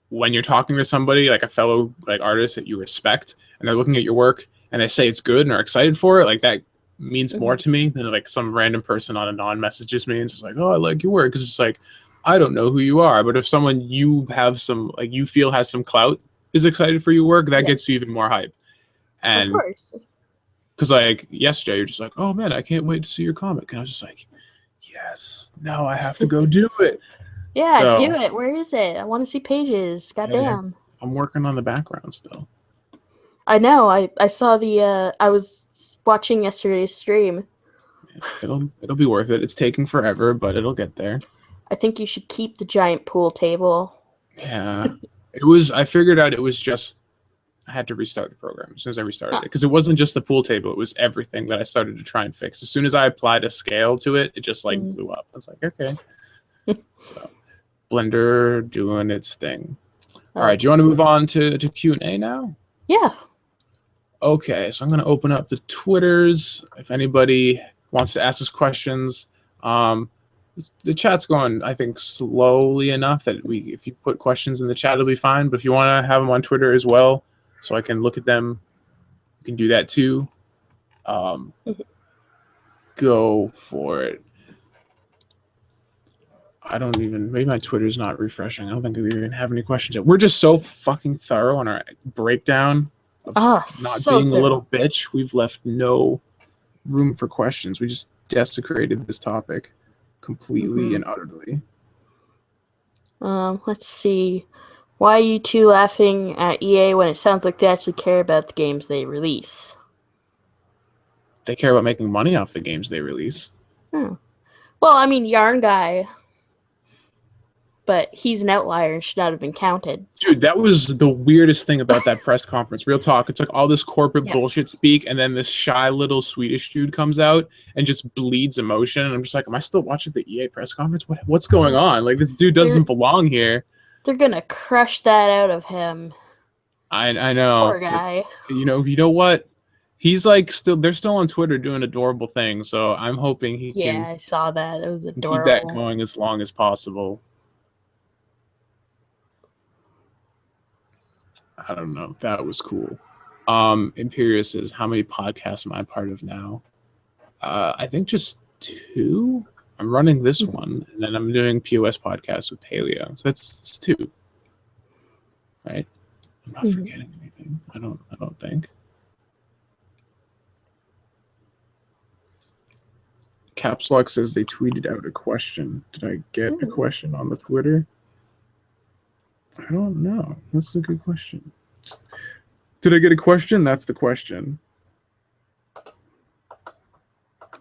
A: when you're talking to somebody like a fellow like artist that you respect and they're looking at your work and they say it's good and are excited for it, like that means more to me than like some random person on a non-messages me and just like, oh, I like your work. Because it's like, I don't know who you are, but if someone you have some like you feel has some clout is excited for your work, that gets you even more hype. And
B: of course,
A: because like yesterday you're just like, oh man, I can't wait to see your comic, and I was just like, yes, now I have to go do it.
B: yeah,
A: So,
B: do it. Where is it? I want to see pages. Goddamn.
A: I'm working on the background still.
B: I know. I saw the. I was watching yesterday's stream.
A: It'll be worth it. It's taking forever, but it'll get there.
B: I think you should keep the giant pool table.
A: Yeah, it was. I figured out it was just I had to restart the program as soon as I restarted it because it wasn't just the pool table; it was everything that I started to try and fix. As soon as I applied a scale to it, it just like blew up. I was like, okay. So, Blender doing its thing. All right, do you want to move on to Q&A now?
B: Yeah.
A: Okay, so I'm going to open up the Twitters. If anybody wants to ask us questions, the chat's going, I think, slowly enough that if you put questions in the chat, it'll be fine. But if you want to have them on Twitter as well, so I can look at them, you can do that too. Go for it. I don't even, maybe my Twitter's not refreshing. I don't think we even have any questions yet. We're just so fucking thorough on our breakdown of not being a little bitch. We've left no room for questions. We just desecrated this topic completely and utterly.
B: Let's see. Why are you two laughing at EA when it sounds like they actually care about the games they release?
A: They care about making money off the games they release.
B: Well, I mean, Yarn Guy, but he's an outlier and should not have been counted.
A: Dude, that was the weirdest thing about that press conference. Real talk. It's like all this corporate bullshit speak, and then this shy little Swedish dude comes out and just bleeds emotion. And I'm just like, am I still watching the EA press conference? What's going on? Like, this dude doesn't belong here.
B: They're gonna crush that out of him.
A: I know.
B: Poor guy.
A: But, you know what? He's like they're still on Twitter doing adorable things. So I'm hoping he can.
B: Yeah, I saw that. It was adorable.
A: Keep that going as long as possible. I don't know. That was cool. Imperius says, how many podcasts am I part of now? I think just 2. I'm running this one, and then I'm doing POS podcasts with Paleo. So that's 2. Right? I'm not forgetting anything. I don't think. Caps Lock says they tweeted out a question. Did I get a question on the Twitter? I don't know. That's a good question. Did I get a question? That's the question.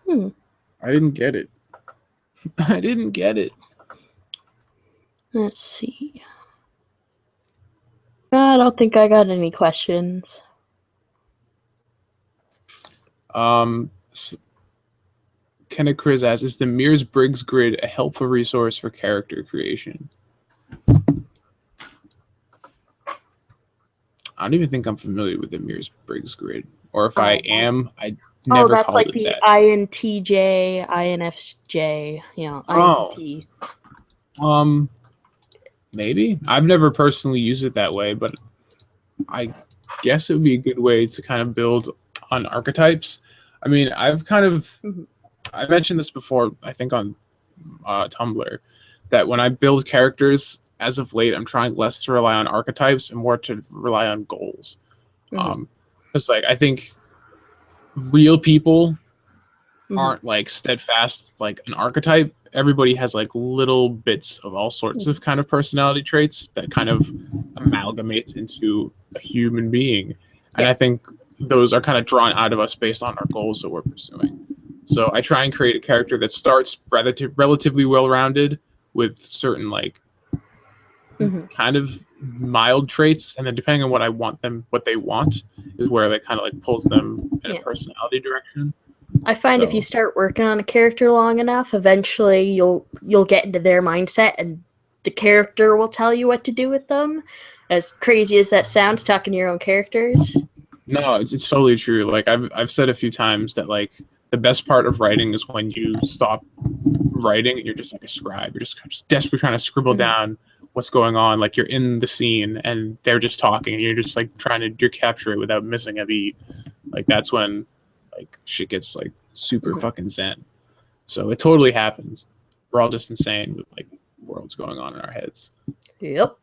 A: I didn't get it. I didn't get it.
B: Let's see. I don't think I got any questions.
A: Kenneth Chris asks, is the Myers-Briggs grid a helpful resource for character creation? I don't even think I'm familiar with the Myers-Briggs grid. Or if I am, I never
B: that's
A: called
B: like
A: it
B: the
A: that.
B: INTJ, INFJ, INTP.
A: Maybe. I've never personally used it that way, but I guess it would be a good way to kind of build on archetypes. I mean, I've kind of
B: Mhm.
A: I mentioned this before, I think on Tumblr, that when I build characters, as of late, I'm trying less to rely on archetypes and more to rely on goals.
B: Mhm.
A: Um, because like I think real people
B: Mhm.
A: aren't like steadfast like an archetype. Everybody has like little bits of all sorts of
B: Mhm.
A: kind of personality traits that kind of amalgamate into a human being. And
B: Yeah.
A: I think those are kind of drawn out of us based on our goals that we're pursuing. So I try and create a character that starts relatively well rounded with certain like
B: Mhm.
A: kind of mild traits, and then depending on what I want them, what they want, is where that kind of like pulls them in a
B: Yeah.
A: personality direction.
B: I find if you
A: So
B: start working on a character long enough, eventually you'll get into their mindset, and the character will tell you what to do with them. As crazy as that sounds, talking to your own characters.
A: no, it's totally true. Like I've said a few times that like the best part of writing is when you stop writing and you're just like a scribe. You're just desperately trying to scribble
B: Mhm.
A: down what's going on. Like you're in the scene and they're just talking and you're just like trying to you're capture it without missing a beat. Like that's when like shit gets like super
B: Mhm.
A: fucking zen. So it totally happens. We're all just insane with like worlds going on in our heads.
B: Yep.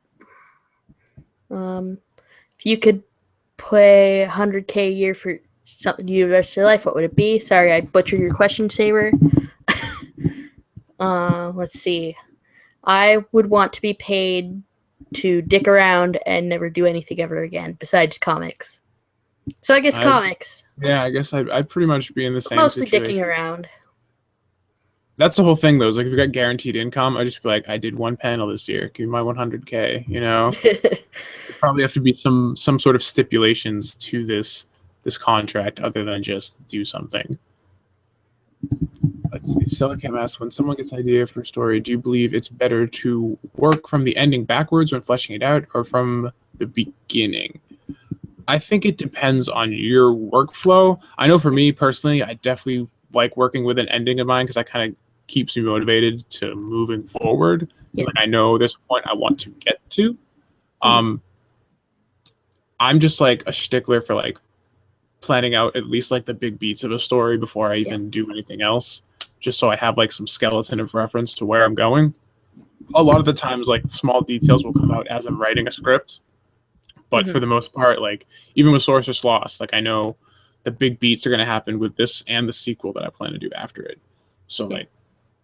B: If you could play 100K a year for something to do the rest of your life, what would it be? Sorry, I butchered your question, Saber. Let's see. I would want to be paid to dick around and never do anything ever again besides comics. So I guess
A: I
B: comics,
A: Yeah, I guess I'd pretty much be in the
B: but
A: same
B: mostly dicking
A: situation.
B: around.
A: That's the whole thing, though. Is like if you got guaranteed income, I just be like, I did one panel this year. Give me my 100K. You know, there probably have to be some sort of stipulations to this contract other than just do something. Let's see. Celicam asks, when someone gets an idea for a story, do you believe it's better to work from the ending backwards when fleshing it out, or from the beginning? I think it depends on your workflow. I know for me personally, I definitely like working with an ending in mind because that kind of keeps me motivated to moving forward.
B: Yeah.
A: Because like I know there's a point I want to get to.
B: Mhm.
A: Um, I'm just like a stickler for like planning out at least like the big beats of a story before I
B: Yeah.
A: even do anything else, just so I have like some skeleton of reference to where I'm going. A lot of the times, like small details will come out as I'm writing a script, but for
B: Mhm.
A: the most part, like even with Sorceress Lost, like I know the big beats are going to happen with this and the sequel that I plan to do after it. So
B: Yeah.
A: like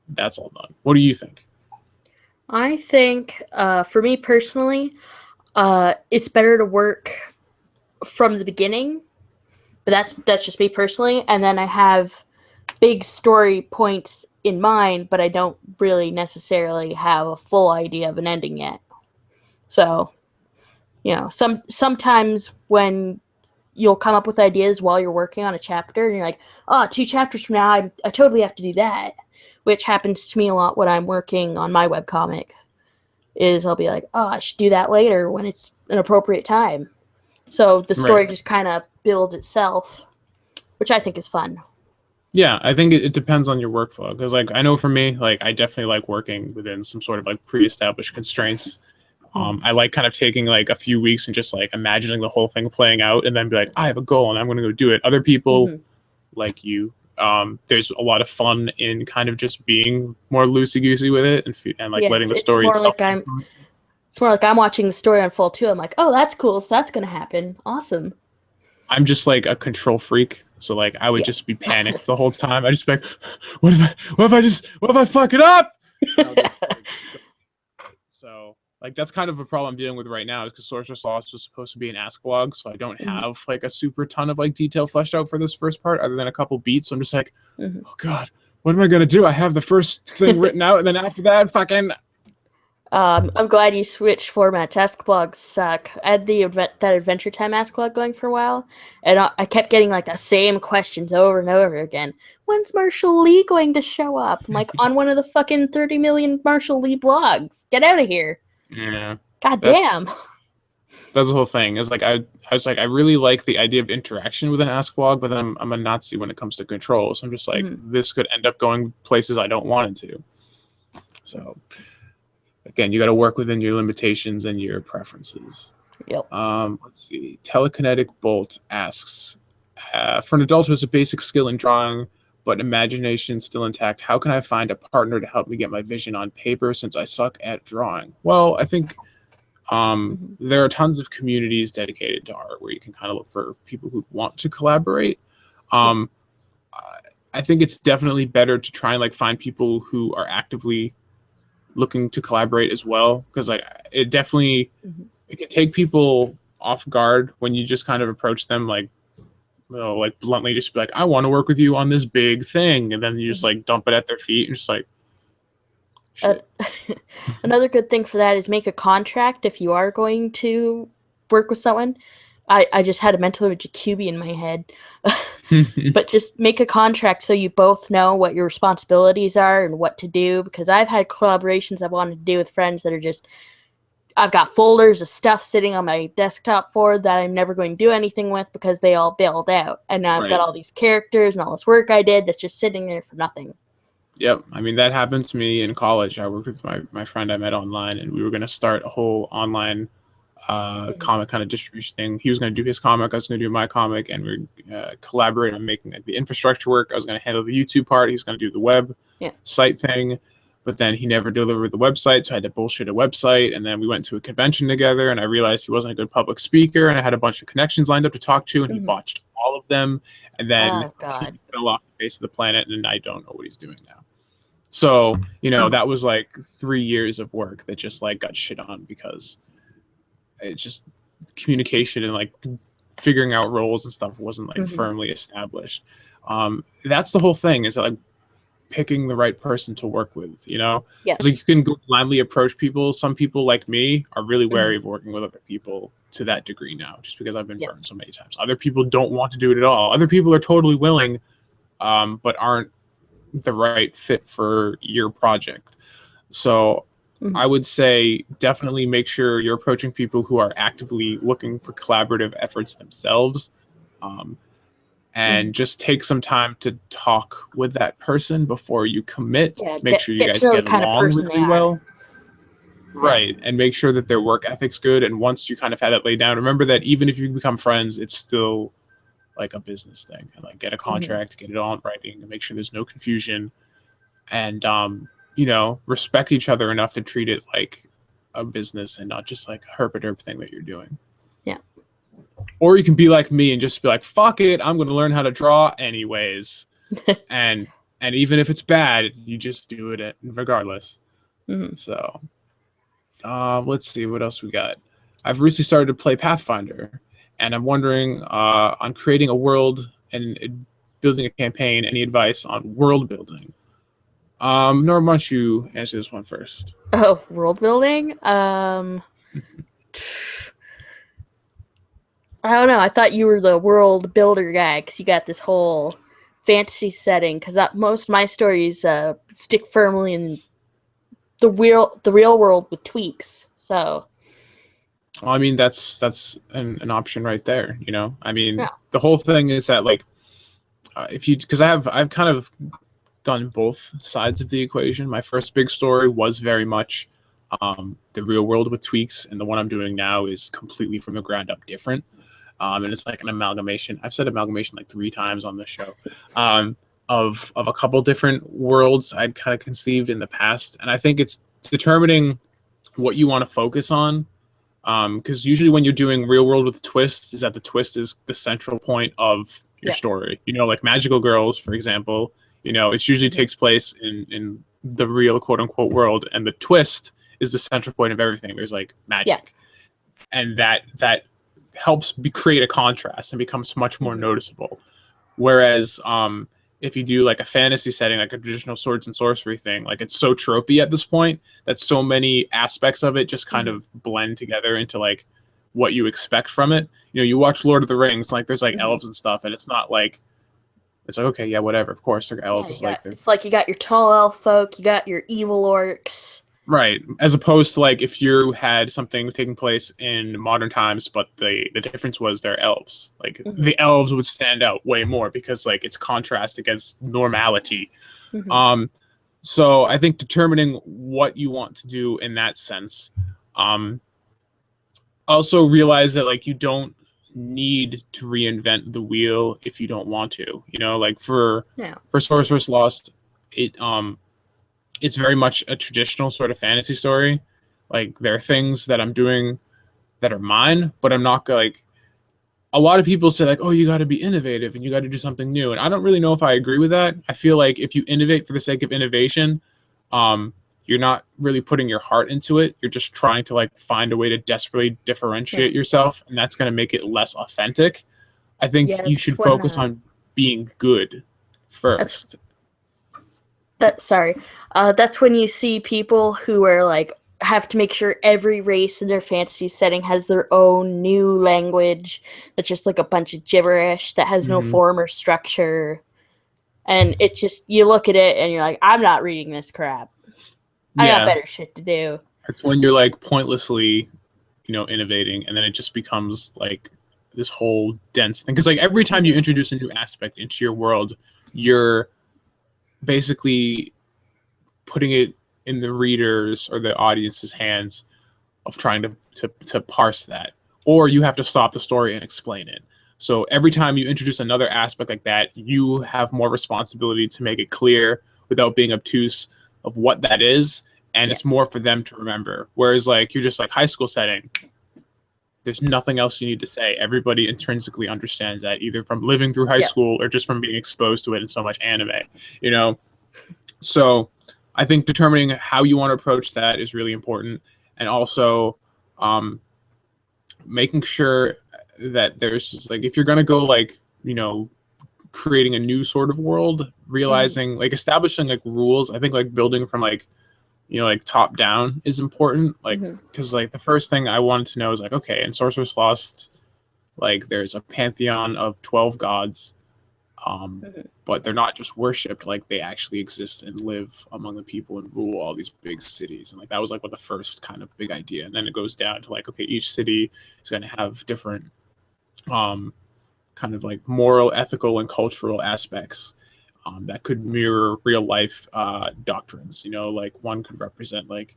A: that's all done. What do you think?
B: I think, for me personally, it's better to work from the beginning, but that's just me personally. And then I have big story points in mind, but I don't really necessarily have a full idea of an ending yet. So, sometimes when you'll come up with ideas while you're working on a chapter and you're like, oh, 2 chapters from now I totally have to do that, which happens to me a lot when I'm working on my webcomic. Is I'll be like, oh, I should do that later when it's an appropriate time. So the
A: Right.
B: story just kind of builds itself, which I think is fun.
A: Yeah, I think it depends on your workflow because like I know for me, like I definitely like working within some sort of like pre-established constraints.
B: Mhm.
A: I like kind of taking like a few weeks and just like imagining the whole thing playing out and then be like, I have a goal and I'm going to go do it. Other people
B: Mhm.
A: like you, there's a lot of fun in kind of just being more loosey goosey with it and like
B: Yeah,
A: letting the
B: it's
A: story
B: more
A: itself
B: like I'm
A: influence.
B: it's more like I'm watching the story unfold too. I'm like, oh, that's cool. So that's gonna happen. Awesome.
A: I'm just like a control freak. So like I would
B: Yeah.
A: just be panicked the whole time. I just be like, what if I fuck it up? And I'll just like so like that's kind of a problem I'm dealing with right now is because Sorcerer's Lost was supposed to be an ask blog, so I don't
B: Mhm.
A: have like a super ton of like detail fleshed out for this first part other than a couple beats. So I'm just like,
B: Mhm.
A: oh god, what am I gonna do? I have the first thing written out, and then after that, fucking
B: I'm glad you switched formats. Ask blogs suck. I had that Adventure Time Ask blog going for a while, and I kept getting like the same questions over and over again. When's Marshall Lee going to show up? I'm like, on one of the fucking 30 million Marshall Lee blogs. Get out of here.
A: yeah.
B: God
A: That's
B: damn.
A: that's the whole thing. Is like I was like I really like the idea of interaction with an ask blog, but then I'm a Nazi when it comes to control. So I'm just like
B: Mhm.
A: this could end up going places I don't want it to. So again, you got to work within your limitations and your preferences.
B: Yep.
A: Let's see. Telekinetic Bolt asks, For an adult who has a basic skill in drawing but imagination still intact, how can I find a partner to help me get my vision on paper since I suck at drawing? Well, I think
B: Mhm.
A: there are tons of communities dedicated to art where you can kind of look for people who want to collaborate.
B: Yeah.
A: Um, I think it's definitely better to try and like find people who are actively looking to collaborate as well, because like it definitely
B: Mhm.
A: it can take people off guard when you just kind of approach them like, you know, like bluntly just be like, I want to work with you on this big thing, and then you just
B: Mhm.
A: like dump it at their feet and just like
B: Uh,
A: shit.
B: another good thing for that is make a contract if you are going to work with someone. I just had a mental image of QB in my head. But just make a contract so you both know what your responsibilities are and what to do. Because I've had collaborations I've wanted to do with friends that are just, I've got folders of stuff sitting on my desktop for that I'm never going to do anything with because they all bailed out. And now I've got
A: Right.
B: all these characters and all this work I did that's just sitting there for nothing.
A: Yep. I mean, that happened to me in college. I worked with my friend I met online, and we were going to start a whole online
B: Mhm.
A: comic kind of distribution thing. He was going to do his comic, I was going to do my comic, and we collaborate on making like the infrastructure work. I was going to handle the YouTube part. He was going to do the web
B: Yeah.
A: site thing, but then he never delivered the website, so I had to bullshit a website. And then we went to a convention together, and I realized he wasn't a good public speaker, and I had a bunch of connections lined up to talk to, and he
B: Mhm.
A: botched all of them. And then
B: Oh,
A: he
B: God.
A: fell off the face of the planet, and I don't know what he's doing now. So, you know, that was like 3 years of work that just like got shit on because it just communication and like figuring out roles and stuff wasn't like
B: Mhm.
A: firmly established. That's the whole thing, is that like picking the right person to work with, you know?
B: Yeah.
A: It's like you can go blindly approach people. Some people like me are really wary
B: Mhm.
A: of working with other people to that degree now, just because I've been
B: Yeah.
A: burned so many times. Other people don't want to do it at all. Other people are totally willing, but aren't the right fit for your project. So
B: Mhm.
A: I would say definitely make sure you're approaching people who are actively looking for collaborative efforts themselves. Um,
B: Mhm.
A: and just take some time to talk with that person before you commit.
B: Yeah.
A: Make sure you
B: Get
A: guys
B: to know the
A: get
B: kind of
A: along
B: person they
A: really
B: are.
A: well.
B: Yeah.
A: Right. And make sure that their work ethic's good. And once you kind of had it laid down, remember that even if you become friends, it's still like a business thing. And like get a
B: Mhm.
A: contract, get it all in writing, and make sure there's no confusion. And you know, respect each other enough to treat it like a business and not just like a herp a derp thing that you're doing.
B: Yeah.
A: Or you can be like me and just be like, fuck it, I'm gonna learn how to draw anyways. And even if it's bad, you just do it regardless.
B: Mhm.
A: So let's see what else we got. I've recently started to play Pathfinder, and I'm wondering on creating a world and building a campaign. Any advice on world building? Norm, why don't you answer this one first?
B: Oh, world building? I don't know. I thought you were the world builder guy because you got this whole fantasy setting. Because most of my stories stick firmly in the real world with tweaks. So
A: Well, I mean, that's an option right there. You know, I mean,
B: yeah.
A: the whole thing is that like if you because I've kind of done both sides of the equation. My first big story was very much the real world with tweaks, and the one I'm doing now is completely from the ground up different. And it's like an amalgamation. I've said amalgamation like 3 times on this show, um, of a couple different worlds I'd kind of conceived in the past, and I think it's determining what you want to focus on. Because usually when you're doing real world with a twist, is that the twist is the central point of your
B: Yeah.
A: story. You know, like Magical Girls, for example. You know, it usually
B: Mhm.
A: takes place in the real quote unquote world, and the twist is the central point of everything. There's like
B: Yeah.
A: magic, and that helps create a contrast and becomes much more
B: Mhm.
A: noticeable. Whereas if you do like a fantasy setting, like a traditional swords and sorcery thing, like it's so tropey at this point that so many aspects of it just kind
B: Mhm.
A: of blend together into like what you expect from it. You know, you watch Lord of the Rings, like there's like
B: Mhm.
A: elves and stuff, and it's not like it's like okay, yeah, whatever. Of course, they're
B: Yeah. You
A: elves,
B: got
A: like they're
B: it's like you got your tall elf folk, you got your evil orcs.
A: right. As opposed to like if you had something taking place in modern times, but the difference was they're elves. Like
B: Mhm.
A: the elves would stand out way more because like it's contrast against normality.
B: Mhm.
A: Um, so I think determining what you want to do in that sense. Um, also realize that like you don't. need to reinvent the wheel if you don't want to. You know, like
B: Yeah.
A: for Sorcerer's Lost, it it's very much a traditional sort of fantasy story. Like there are things that I'm doing that are mine, but I'm not like a lot of people say like, oh, you got to be innovative and you got to do something new, and I don't really know if I agree with that. I feel like if you innovate for the sake of innovation, um, you're not really putting your heart into it. You're just trying to like find a way to desperately
B: Yeah.
A: differentiate yourself, and that's going to make it less authentic. I think
B: Yeah,
A: you
B: that's
A: should
B: when
A: focus on being good
B: that's
A: first.
B: that sorry. That's when you see people who are like have to make sure every race in their fantasy setting has their own new language that's just like a bunch of gibberish that has no
A: Hmm.
B: form or structure. And it just you look at it and you're like, I'm not reading this crap. I got
A: Yeah,
B: better shit to do.
A: it's when you're like pointlessly, innovating, and then it just becomes like this whole dense thing. Because like every time you
B: Mm-hmm.
A: introduce a new aspect into your world, you're basically putting it in the readers or the audience's hands of trying to parse that, or you have to stop the story and explain it. So every time you introduce another aspect like that, you have more responsibility to make it clear without being obtuse of what that is, and
B: Yeah.
A: it's more for them to remember. Whereas like you're just like high school setting, there's nothing else you need to say. Everybody intrinsically understands that, either from living through high
B: Yeah.
A: school or just from being exposed to it in so much anime, you know? So I think determining how you want to approach that is really important. And also um, making sure that there's just, like, if you're going to go like, creating a new sort of world,
B: Mm-hmm.
A: realizing like establishing like rules. I think like building from like, like top down is important. Like,
B: Mm-hmm.
A: because like the first thing I wanted to know is like, okay, in Sorcerer's Lost, like there's a pantheon of 12 gods, um,
B: Mm-hmm.
A: but they're not just worshipped, like they actually exist and live among the people and rule all these big cities. And like that was like what the first kind of big idea. And then it goes down to like, okay, each city is going to have different um, kind of like moral, ethical, and cultural aspects that could mirror real life doctrines. Like one could represent like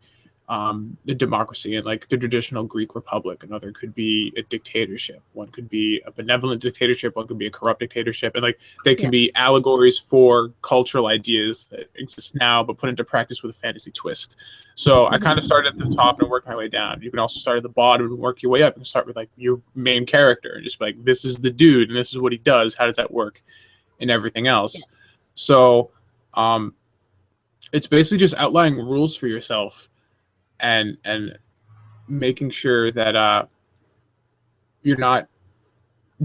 A: the democracy and like the traditional Greek republic. Another could be a dictatorship. One could be a benevolent dictatorship. One could be a corrupt dictatorship. And like they can
B: Yeah.
A: be allegories for cultural ideas that exist now, but put into practice with a fantasy twist. So I kind of
B: Mm-hmm.
A: started at the top and worked my way down. You can also start at the bottom and work your way up. You can start with like your main character and just be like, this is the dude and this is what he does. How does that work? And everything
B: Yeah.
A: else. So um, it's basically just outlining rules for yourself and making sure that you're not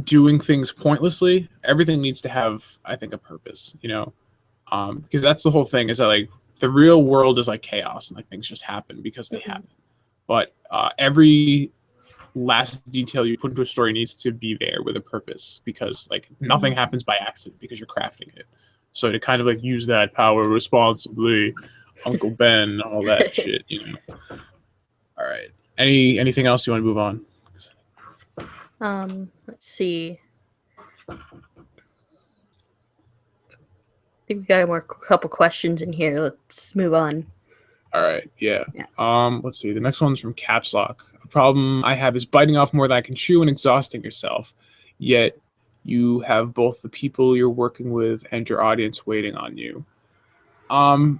A: doing things pointlessly. Everything needs to have, I think, a purpose. Because that's the whole thing. Is that like the real world is like chaos and like things just happen because they
B: Mm-hmm.
A: happen. But every last detail you put into a story needs to be there with a purpose, because like nothing
B: Mm-hmm.
A: happens by accident because you're crafting it. So to kind of like use that power responsibly, Uncle Ben, all that shit. All right. Anything else you want to move on?
B: Let's see. I think we got a more couple questions in here. Let's move on.
A: All right. Yeah.
B: Yeah.
A: Let's see. The next one's from Caps Lock. A problem I have is biting off more than I can chew and exhausting yourself. Yet you have both the people you're working with and your audience waiting on you. Um,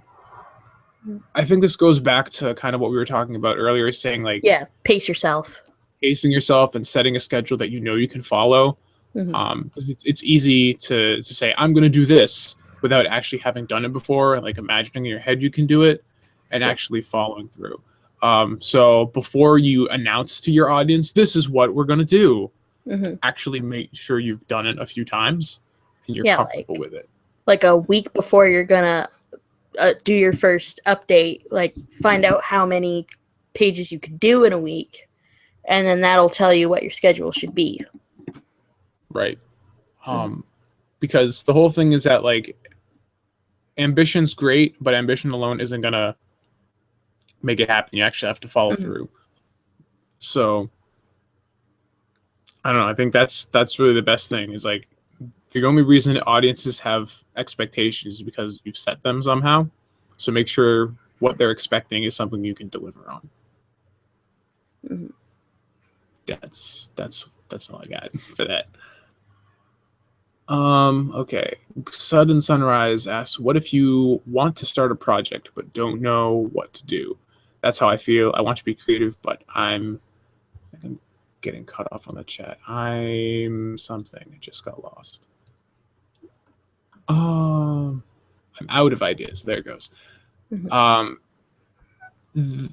A: I think this goes back to kind of what we were talking about earlier, saying like
B: Yeah. Pace yourself.
A: pacing yourself and setting a schedule that you can follow.
B: Mm-hmm.
A: Because it's easy to say I'm going to do this without actually having done it before, and like imagining in your head you can do it, and
B: Yeah.
A: actually following through. So before you announce to your audience this is what we're going to do,
B: Mm-hmm.
A: actually make sure you've done it a few times and you're
B: Yeah.
A: comfortable with it.
B: Like a week before you're gonna do your first update, like find out how many pages you could do in a week, and then that'll tell you what your schedule should be.
A: Right.
B: Mm-hmm.
A: Because the whole thing is that like ambition's great, but ambition alone isn't going to make it happen. You actually have to follow
B: Mm-hmm.
A: through. So I don't know. I think that's really the best thing, is like the only reason audiences have expectations is because you've set them somehow. So make sure what they're expecting is something you can deliver on.
B: Mm-hmm.
A: That's that's all I got for that. Okay. Sudden Sunrise asks, what if you want to start a project but don't know what to do? That's how I feel. I want to be creative, but I think I'm getting cut off on the chat. I'm something. I just got lost. I'm out of ideas. There it goes.
B: Mhm.
A: You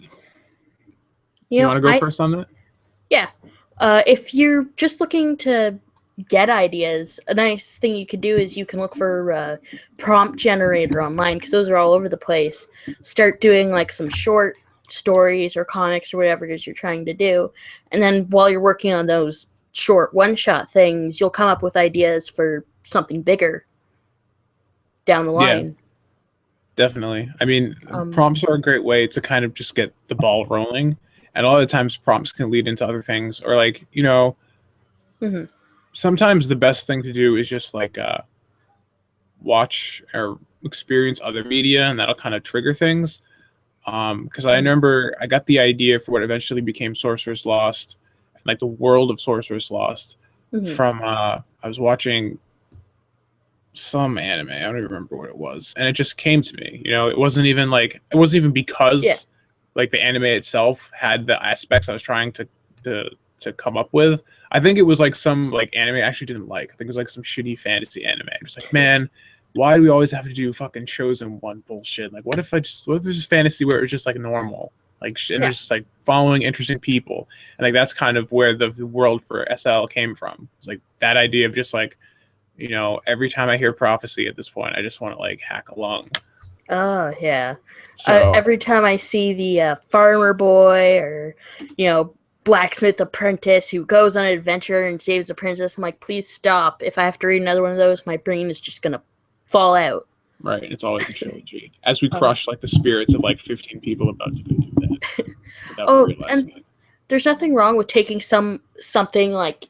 B: You know,
A: want to go first on that?
B: yeah. If you're just looking to get ideas, a nice thing you could do is you can look for prompt generator online, because those are all over the place. Start doing like some short stories or comics or whatever it is you're trying to do, and then while you're working on those short one-shot things, you'll come up with ideas for something bigger down the
A: Yeah,
B: line.
A: definitely. I mean,
B: Um,
A: prompts are a great way to kind of just get the ball rolling. And a lot of times prompts can lead into other things. Or like,
B: mhm,
A: sometimes the best thing to do is just like watch or experience other media, and that'll kind of trigger things. Because I
B: mhm,
A: remember I got the idea for what eventually became Sorcerer's Lost, like the world of Sorcerer's Lost,
B: mhm.
A: from I was watching some anime. I don't even remember what it was, and it just came to me. It wasn't even
B: Yeah,
A: because like the anime itself had the aspects I was trying to to come up with. I think it was like some like anime I actually didn't like. I think it was like some shitty fantasy anime. I'm just like, man, why do we always have to do fucking chosen one bullshit? Like, what if there's just fantasy where it was just like normal, like, and it
B: yeah.
A: was just like following interesting people, and like that's kind of where the world for SL came from. It's like that idea of just like, every time I hear prophecy at this point, I just want to like hack along.
B: Oh, yeah.
A: So
B: Every time I see the farmer boy or, you know, blacksmith apprentice who goes on an adventure and saves the princess, I'm like, please stop. If I have to read another one of those, my brain is just going to fall out.
A: right, it's always a trilogy. As we
B: Um,
A: crush like the spirits of like 15 people about to go do that without
B: oh,
A: realizing
B: and
A: it.
B: there's nothing wrong with taking something like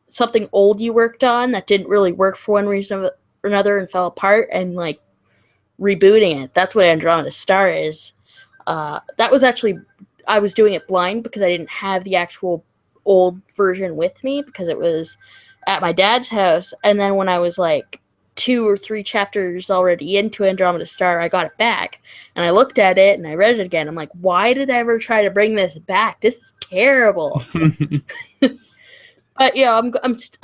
B: something old you worked on that didn't really work for one reason or another and fell apart, and like rebooting it. That's what Andromeda Star is. That was actually, I was doing it blind because I didn't have the actual old version with me because it was at my dad's house. And then when I was like 2 or 3 chapters already into Andromeda Star, I got it back and I looked at it and I read it again. I'm like, why did I ever try to bring this back? This is terrible. But yeah,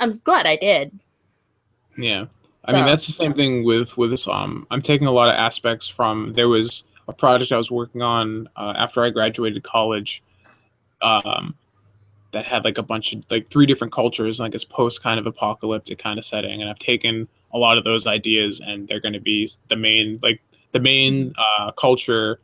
B: I'm glad I did.
A: Yeah, I mean
B: So
A: that's the same thing with this. I'm taking a lot of aspects from, there was a project I was working on after I graduated college. Um, that had like a bunch of like three different cultures, like this post kind of apocalyptic kind of setting, and I've taken a lot of those ideas, and they're going to be the main culture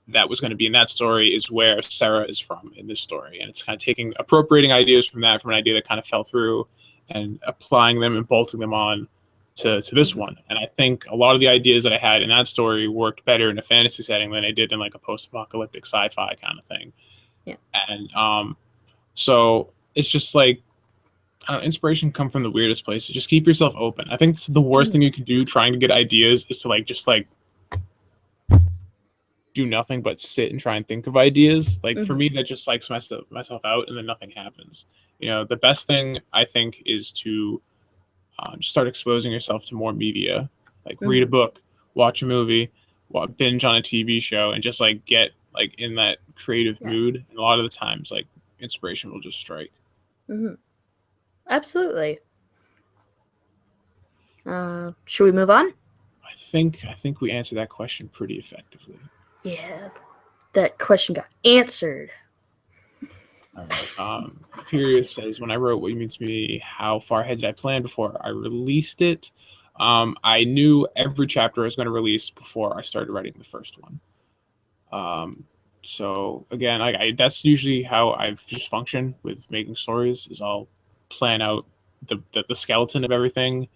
A: that was going to be in that story is where Sarah is from in this story, and it's kind of taking appropriating ideas from that, from an idea that kind of fell through, and applying them and bolting them on to this one. And I think a lot of the ideas that I had in that story worked better in a fantasy setting than they did in like a post-apocalyptic sci-fi kind of thing.
B: yeah.
A: And so it's just like, inspiration come from the weirdest places. Just keep yourself open. I think the worst thing you can do trying to get ideas is to like just like do nothing but sit and try and think of ideas. Like for
B: Mm-hmm.
A: me, that just psychs myself out, and then nothing happens. The best thing I think is to just start exposing yourself to more media. Like read a
B: Mm-hmm.
A: book, watch a movie, binge on a TV show, and just like get like in that creative
B: Yeah.
A: mood. And a lot of the times, like inspiration will just strike.
B: Mm-hmm. Absolutely. Should we move on?
A: I think we answered that question pretty effectively.
B: Yeah, that question got answered.
A: All right. Imperius says, when I wrote What You Mean to Me, how far ahead did I plan before I released it? I knew every chapter I was going to release before I started writing the first one. So again, that's usually how I've just functioned with making stories. Is I'll plan out the skeleton of everything,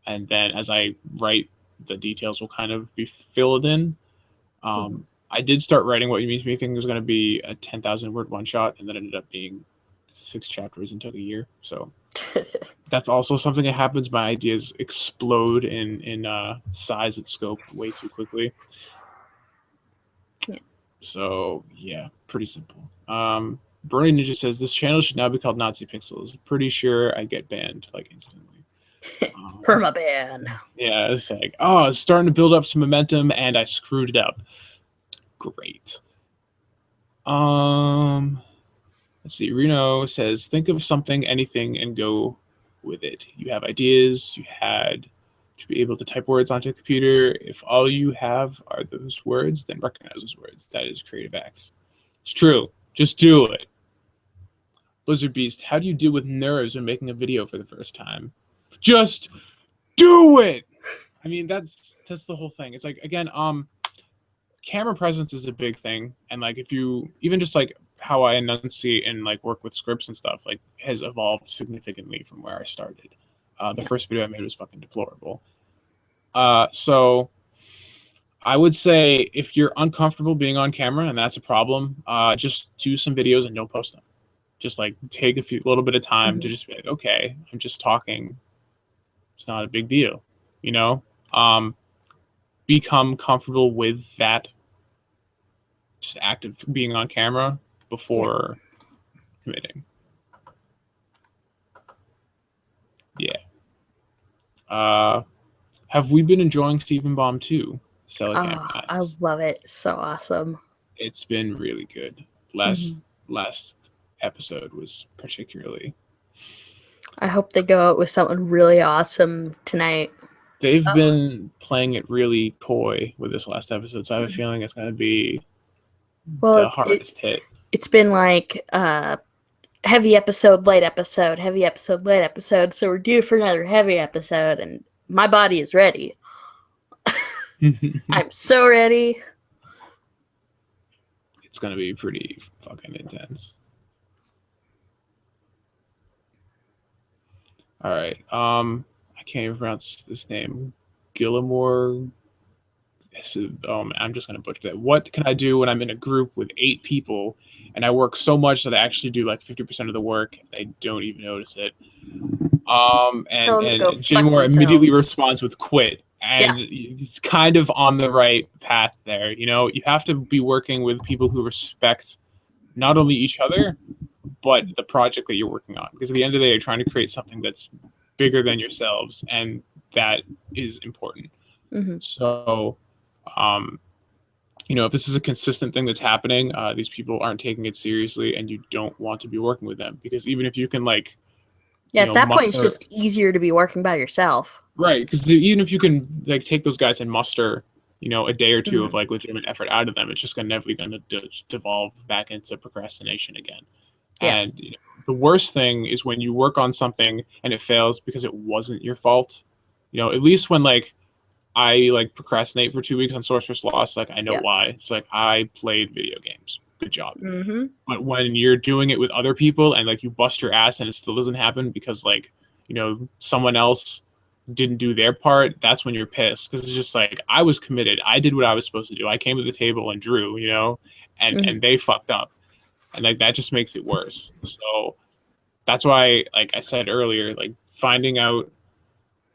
A: and then as I write, the details will kind of be filled in.
B: Mhm.
A: I did start writing What You Mean to Me thinking it was going to be a 10,000 word one shot, and then ended up being 6 chapters and took a year. So that's also something that happens. My ideas explode in size and scope way too quickly.
B: Yeah.
A: So yeah, pretty simple. Brony Ninja says this channel should now be called Nazi Pixels. Pretty sure I get banned like instantly.
B: Permaban.
A: Yeah, it's like, oh, it's starting to build up some momentum, and I screwed it up. Great. Let's see. Reno says, think of something, anything, and go with it. You have ideas. You should be able to type words onto a computer. If all you have are those words, then recognize those words. That is creative acts. It's true. Just do it. Blizzard Beast, how do you deal with nerves when making a video for the first time? Just do it. I mean, that's the whole thing. It's like, again, camera presence is a big thing, and like if you even just like how I enunciate and like work with scripts and stuff like has evolved significantly from where I started. The first video I made was fucking deplorable. So I would say if you're uncomfortable being on camera and that's a problem, just do some videos and don't post them. Just like take little bit of time to just be like, okay, I'm just talking. It's not a big deal, you know? Become comfortable with that just act of being on camera before committing. Yeah. Have we been enjoying Stephen Bomb 2?
B: Oh, I love it. So awesome.
A: It's been really good. Last episode was particularly.
B: I hope they go out with something really awesome tonight.
A: They've been playing it really coy with this last episode, so I have a feeling it's going to be the hardest hit.
B: It's been like heavy episode, light episode, heavy episode, light episode, so we're due for another heavy episode, and my body is ready. I'm so ready.
A: It's going to be pretty fucking intense. All right. I can't even pronounce this name. Gillimore. I'm just gonna butcher that. What can I do when I'm in a group with 8 people and I work so much that I actually do like 50% of the work and I don't even notice it? And Gillimore immediately responds with quit. And it's kind of on the right path there. You know, you have to be working with people who respect not only each other, but the project that you're working on. Because at the end of the day, you're trying to create something that's bigger than yourselves, and that is important. So, you know, if this is a consistent thing that's happening, these people aren't taking it seriously, and you don't want to be working with them. Because even if you can, like,
B: at that point, it's just easier to be working by yourself.
A: Right, because even if you can, like, take those guys and muster, you know, a day or two of, like, legitimate effort out of them, it's just never going to devolve back into procrastination again. And you know, the worst thing is when you work on something and it fails because it wasn't your fault. You know, at least when, like, I, like, procrastinate for 2 weeks on Sorcerer's Lost, like, I know why. It's like, I played video games. Good job. But when you're doing it with other people and, like, you bust your ass and it still doesn't happen because, like, you know, someone else didn't do their part, that's when you're pissed. Because it's just like, I was committed. I did what I was supposed to do. I came to the table and drew, you know, and they fucked up. And, like, that just makes it worse. So that's why, like I said earlier, like, finding out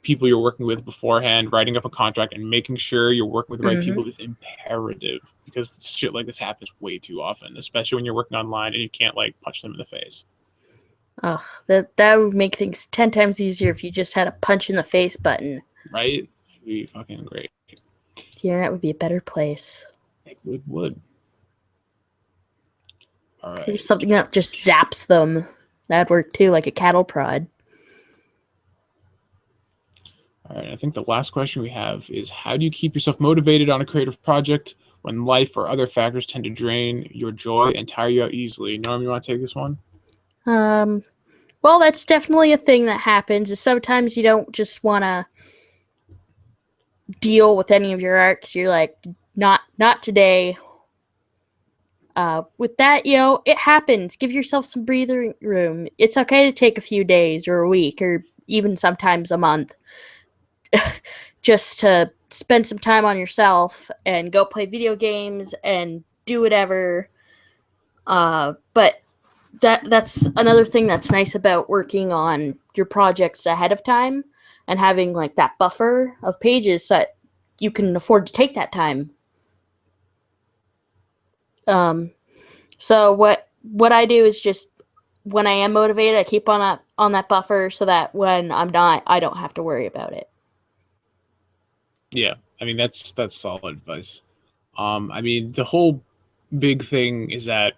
A: people you're working with beforehand, writing up a contract, and making sure you're working with the right people is imperative, because shit like this happens way too often, especially when you're working online and you can't, like, punch them in the face.
B: Oh, that would make things 10 times easier if you just had a punch in the face button.
A: Right? It'd be fucking great.
B: The internet would be a better place.
A: It would. All right.
B: There's something that just zaps them. That'd work too, like a cattle prod.
A: All right, I think the last question we have is, how do you keep yourself motivated on a creative project when life or other factors tend to drain your joy and tire you out easily? Norm, you want to take this one?
B: Well, that's definitely a thing that happens, is sometimes you don't just want to deal with any of your art because you're like, not today. With that, you know, it happens. Give yourself some breathing room. It's okay to take a few days or a week or even sometimes a month just to spend some time on yourself and go play video games and do whatever. But that's another thing that's nice about working on your projects ahead of time and having, like, that buffer of pages so that you can afford to take that time. So what what I do is just when I am motivated, I keep on that buffer so that when I'm not, I don't have to worry about it.
A: Yeah, I mean that's solid advice. I mean the whole big thing is that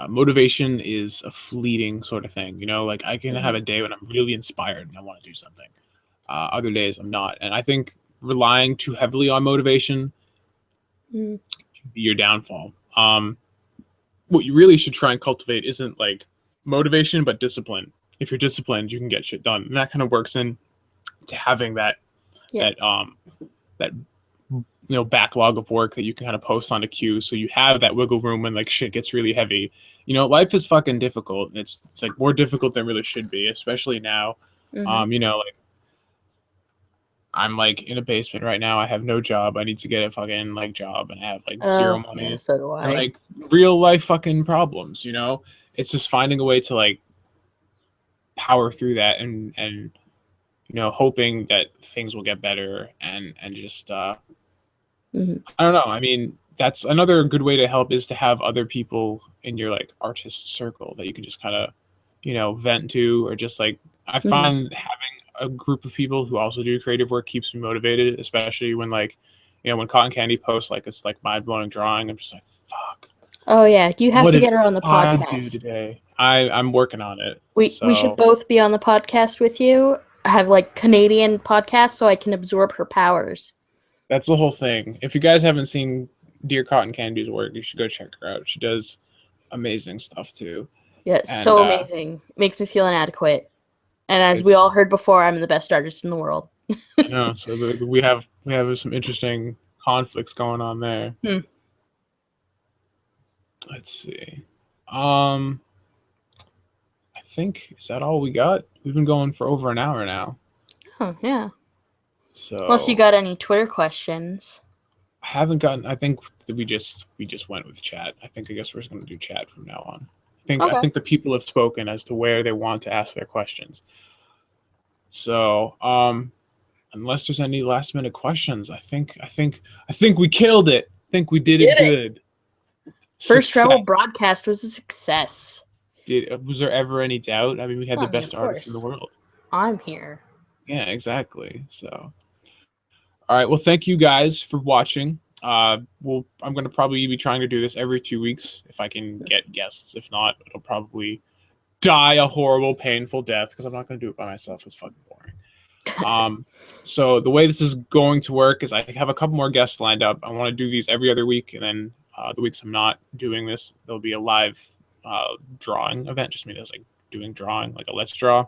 A: motivation is a fleeting sort of thing. You know, like I can have a day when I'm really inspired and I want to do something. Other days I'm not, and I think relying too heavily on motivation
B: Mm.
A: can be your downfall. What you really should try and cultivate isn't like motivation, but discipline. If you're disciplined, you can get shit done, and that kind of works in to having
B: Yeah.
A: that backlog of work that you can kind of post on a queue, so you have that wiggle room when like shit gets really heavy. You know, life is fucking difficult. It's like more difficult than it really should be, especially now.
B: Mm-hmm.
A: You know, like I'm like in a basement right now. I have no job. I need to get a fucking like job, and I have like zero
B: Oh, yeah,
A: money
B: so do
A: and
B: I.
A: like real life fucking problems. You know, it's just finding a way to like power through that and hoping that things will get better and just
B: Mm-hmm.
A: I don't know. I mean, that's another good way to help is to have other people in your like artist circle that you can just kind of, vent to, or just like I
B: Mm-hmm.
A: find having a group of people who also do creative work keeps me motivated, especially when like, when Cotton Candy posts like this like mind blowing drawing. I'm just like, fuck,
B: Oh yeah, you have
A: what
B: to
A: did
B: get her on the
A: I do
B: podcast.
A: today? I'm working on it.
B: We should
A: So
B: both be on the podcast with you. Have like Canadian podcasts so I can absorb her powers.
A: that's the whole thing. If you guys haven't seen Dear Cotton Candy's work, you should go check her out. She does amazing stuff too.
B: Yeah, it's
A: And
B: so amazing. Makes me feel inadequate. And as we all
A: it's
B: heard before, I'm the best artist in the world.
A: I know. So we have some interesting conflicts going on there.
B: Hmm.
A: Let's see. I think is that all we got? We've been going for over an hour now.
B: Oh yeah. Unless you
A: So
B: got any Twitter questions.
A: I haven't gotten. I think that we just went with chat. I guess we're just gonna do chat from now on. I
B: Okay.
A: think the people have spoken as to where they want to ask their questions. So unless there's any last minute questions, I think we killed it. I think we did it
B: Did it.
A: good.
B: First travel
A: Success.
B: broadcast was a success.
A: Was there ever any doubt? I mean, we had the
B: I mean,
A: best
B: of
A: artists in the
B: course.
A: world.
B: I'm here.
A: Yeah, exactly. So, all right. Well, thank you guys for watching. I'm going to probably be trying to do this every 2 weeks if I can get guests. If not, it'll probably die a horrible, painful death because I'm not going to do it by myself. It's fucking boring. So the way this is going to work is I have a couple more guests lined up. I want to do these every other week, and then the weeks I'm not doing this, there'll be a live drawing event. Just me, like doing drawing, like a let's draw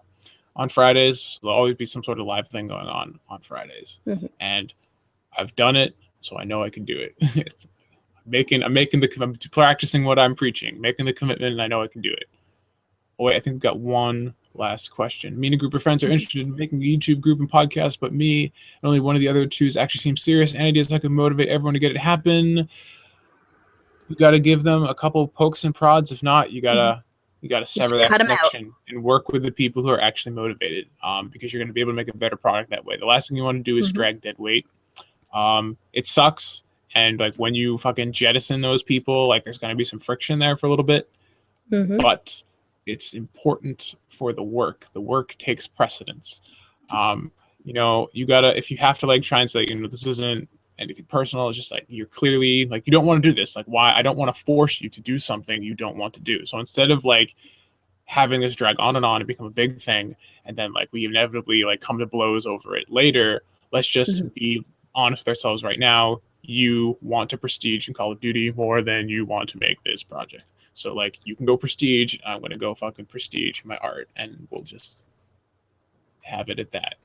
A: on Fridays. So there'll always be some sort of live thing going on Fridays, and I've done it, so I know I can do it. I'm practicing what I'm preaching, making the commitment, and I know I can do it. Oh wait, I think we've got one last question. Me and a group of friends are interested in making a YouTube group and podcast, but me and only one of the other twos actually seem serious. Any ideas that could motivate everyone to get it happen? You got to give them a couple pokes and prods. If not, you gotta sever
B: Just
A: that
B: cut them out.
A: connection and work with the people who are actually motivated. Because you're going to be able to make a better product that way. The last thing you want to do is drag dead weight. It sucks, and like when you fucking jettison those people, like there's going to be some friction there for a little bit, but it's important for the work. The work takes precedence. You gotta, if you have to like try and say, this isn't anything personal, it's just like you're clearly like you don't want to do this. Like, why? I don't want to force you to do something you don't want to do. So instead of like having this drag on and become a big thing, and then like we inevitably like come to blows over it later, let's just be honest with ourselves right now. You want to prestige in Call of Duty more than you want to make this project. So like you can go prestige, I'm gonna go fucking prestige my art, and we'll just have it at that.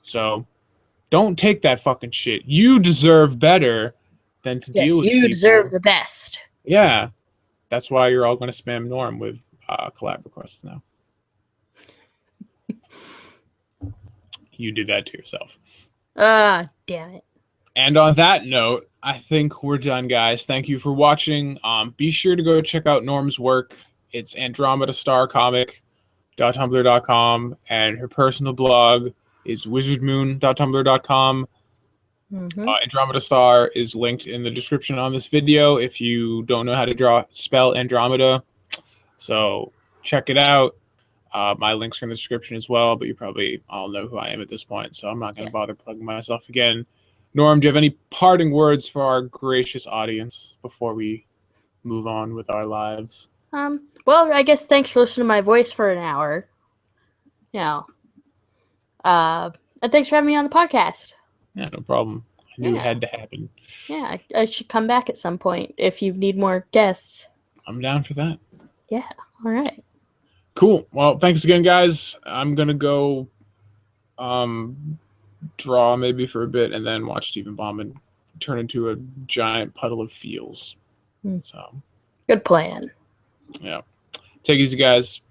A: So don't take that fucking shit. You deserve better than to deal
B: Yes,
A: with
B: you deserve
A: people.
B: the best.
A: Yeah, that's why you're all gonna spam Norm with collab requests now. You did that to yourself.
B: Damn it.
A: And on that note, I think we're done, guys. Thank you for watching. Be sure to go check out Norm's work. It's Andromeda Star comic.tumblr.com, and her personal blog is wizardmoon.tumblr.com. Andromeda Star is linked in the description on this video. If you don't know how to spell Andromeda, So check it out. My links are in the description as well, but you probably all know who I am at this point, so I'm not going to bother plugging myself again. Norm, do you have any parting words for our gracious audience before we move on with our lives?
B: Well, I guess thanks for listening to my voice for an hour. And thanks for having me on the podcast.
A: Yeah, no problem. I knew it had to happen.
B: Yeah, I should come back at some point if you need more guests.
A: I'm down for that.
B: Yeah, all right.
A: Cool. Well, thanks again, guys. I'm going to go draw maybe for a bit and then watch Stephen Bauman turn into a giant puddle of feels. So
B: good plan.
A: Yeah. Take it easy, guys.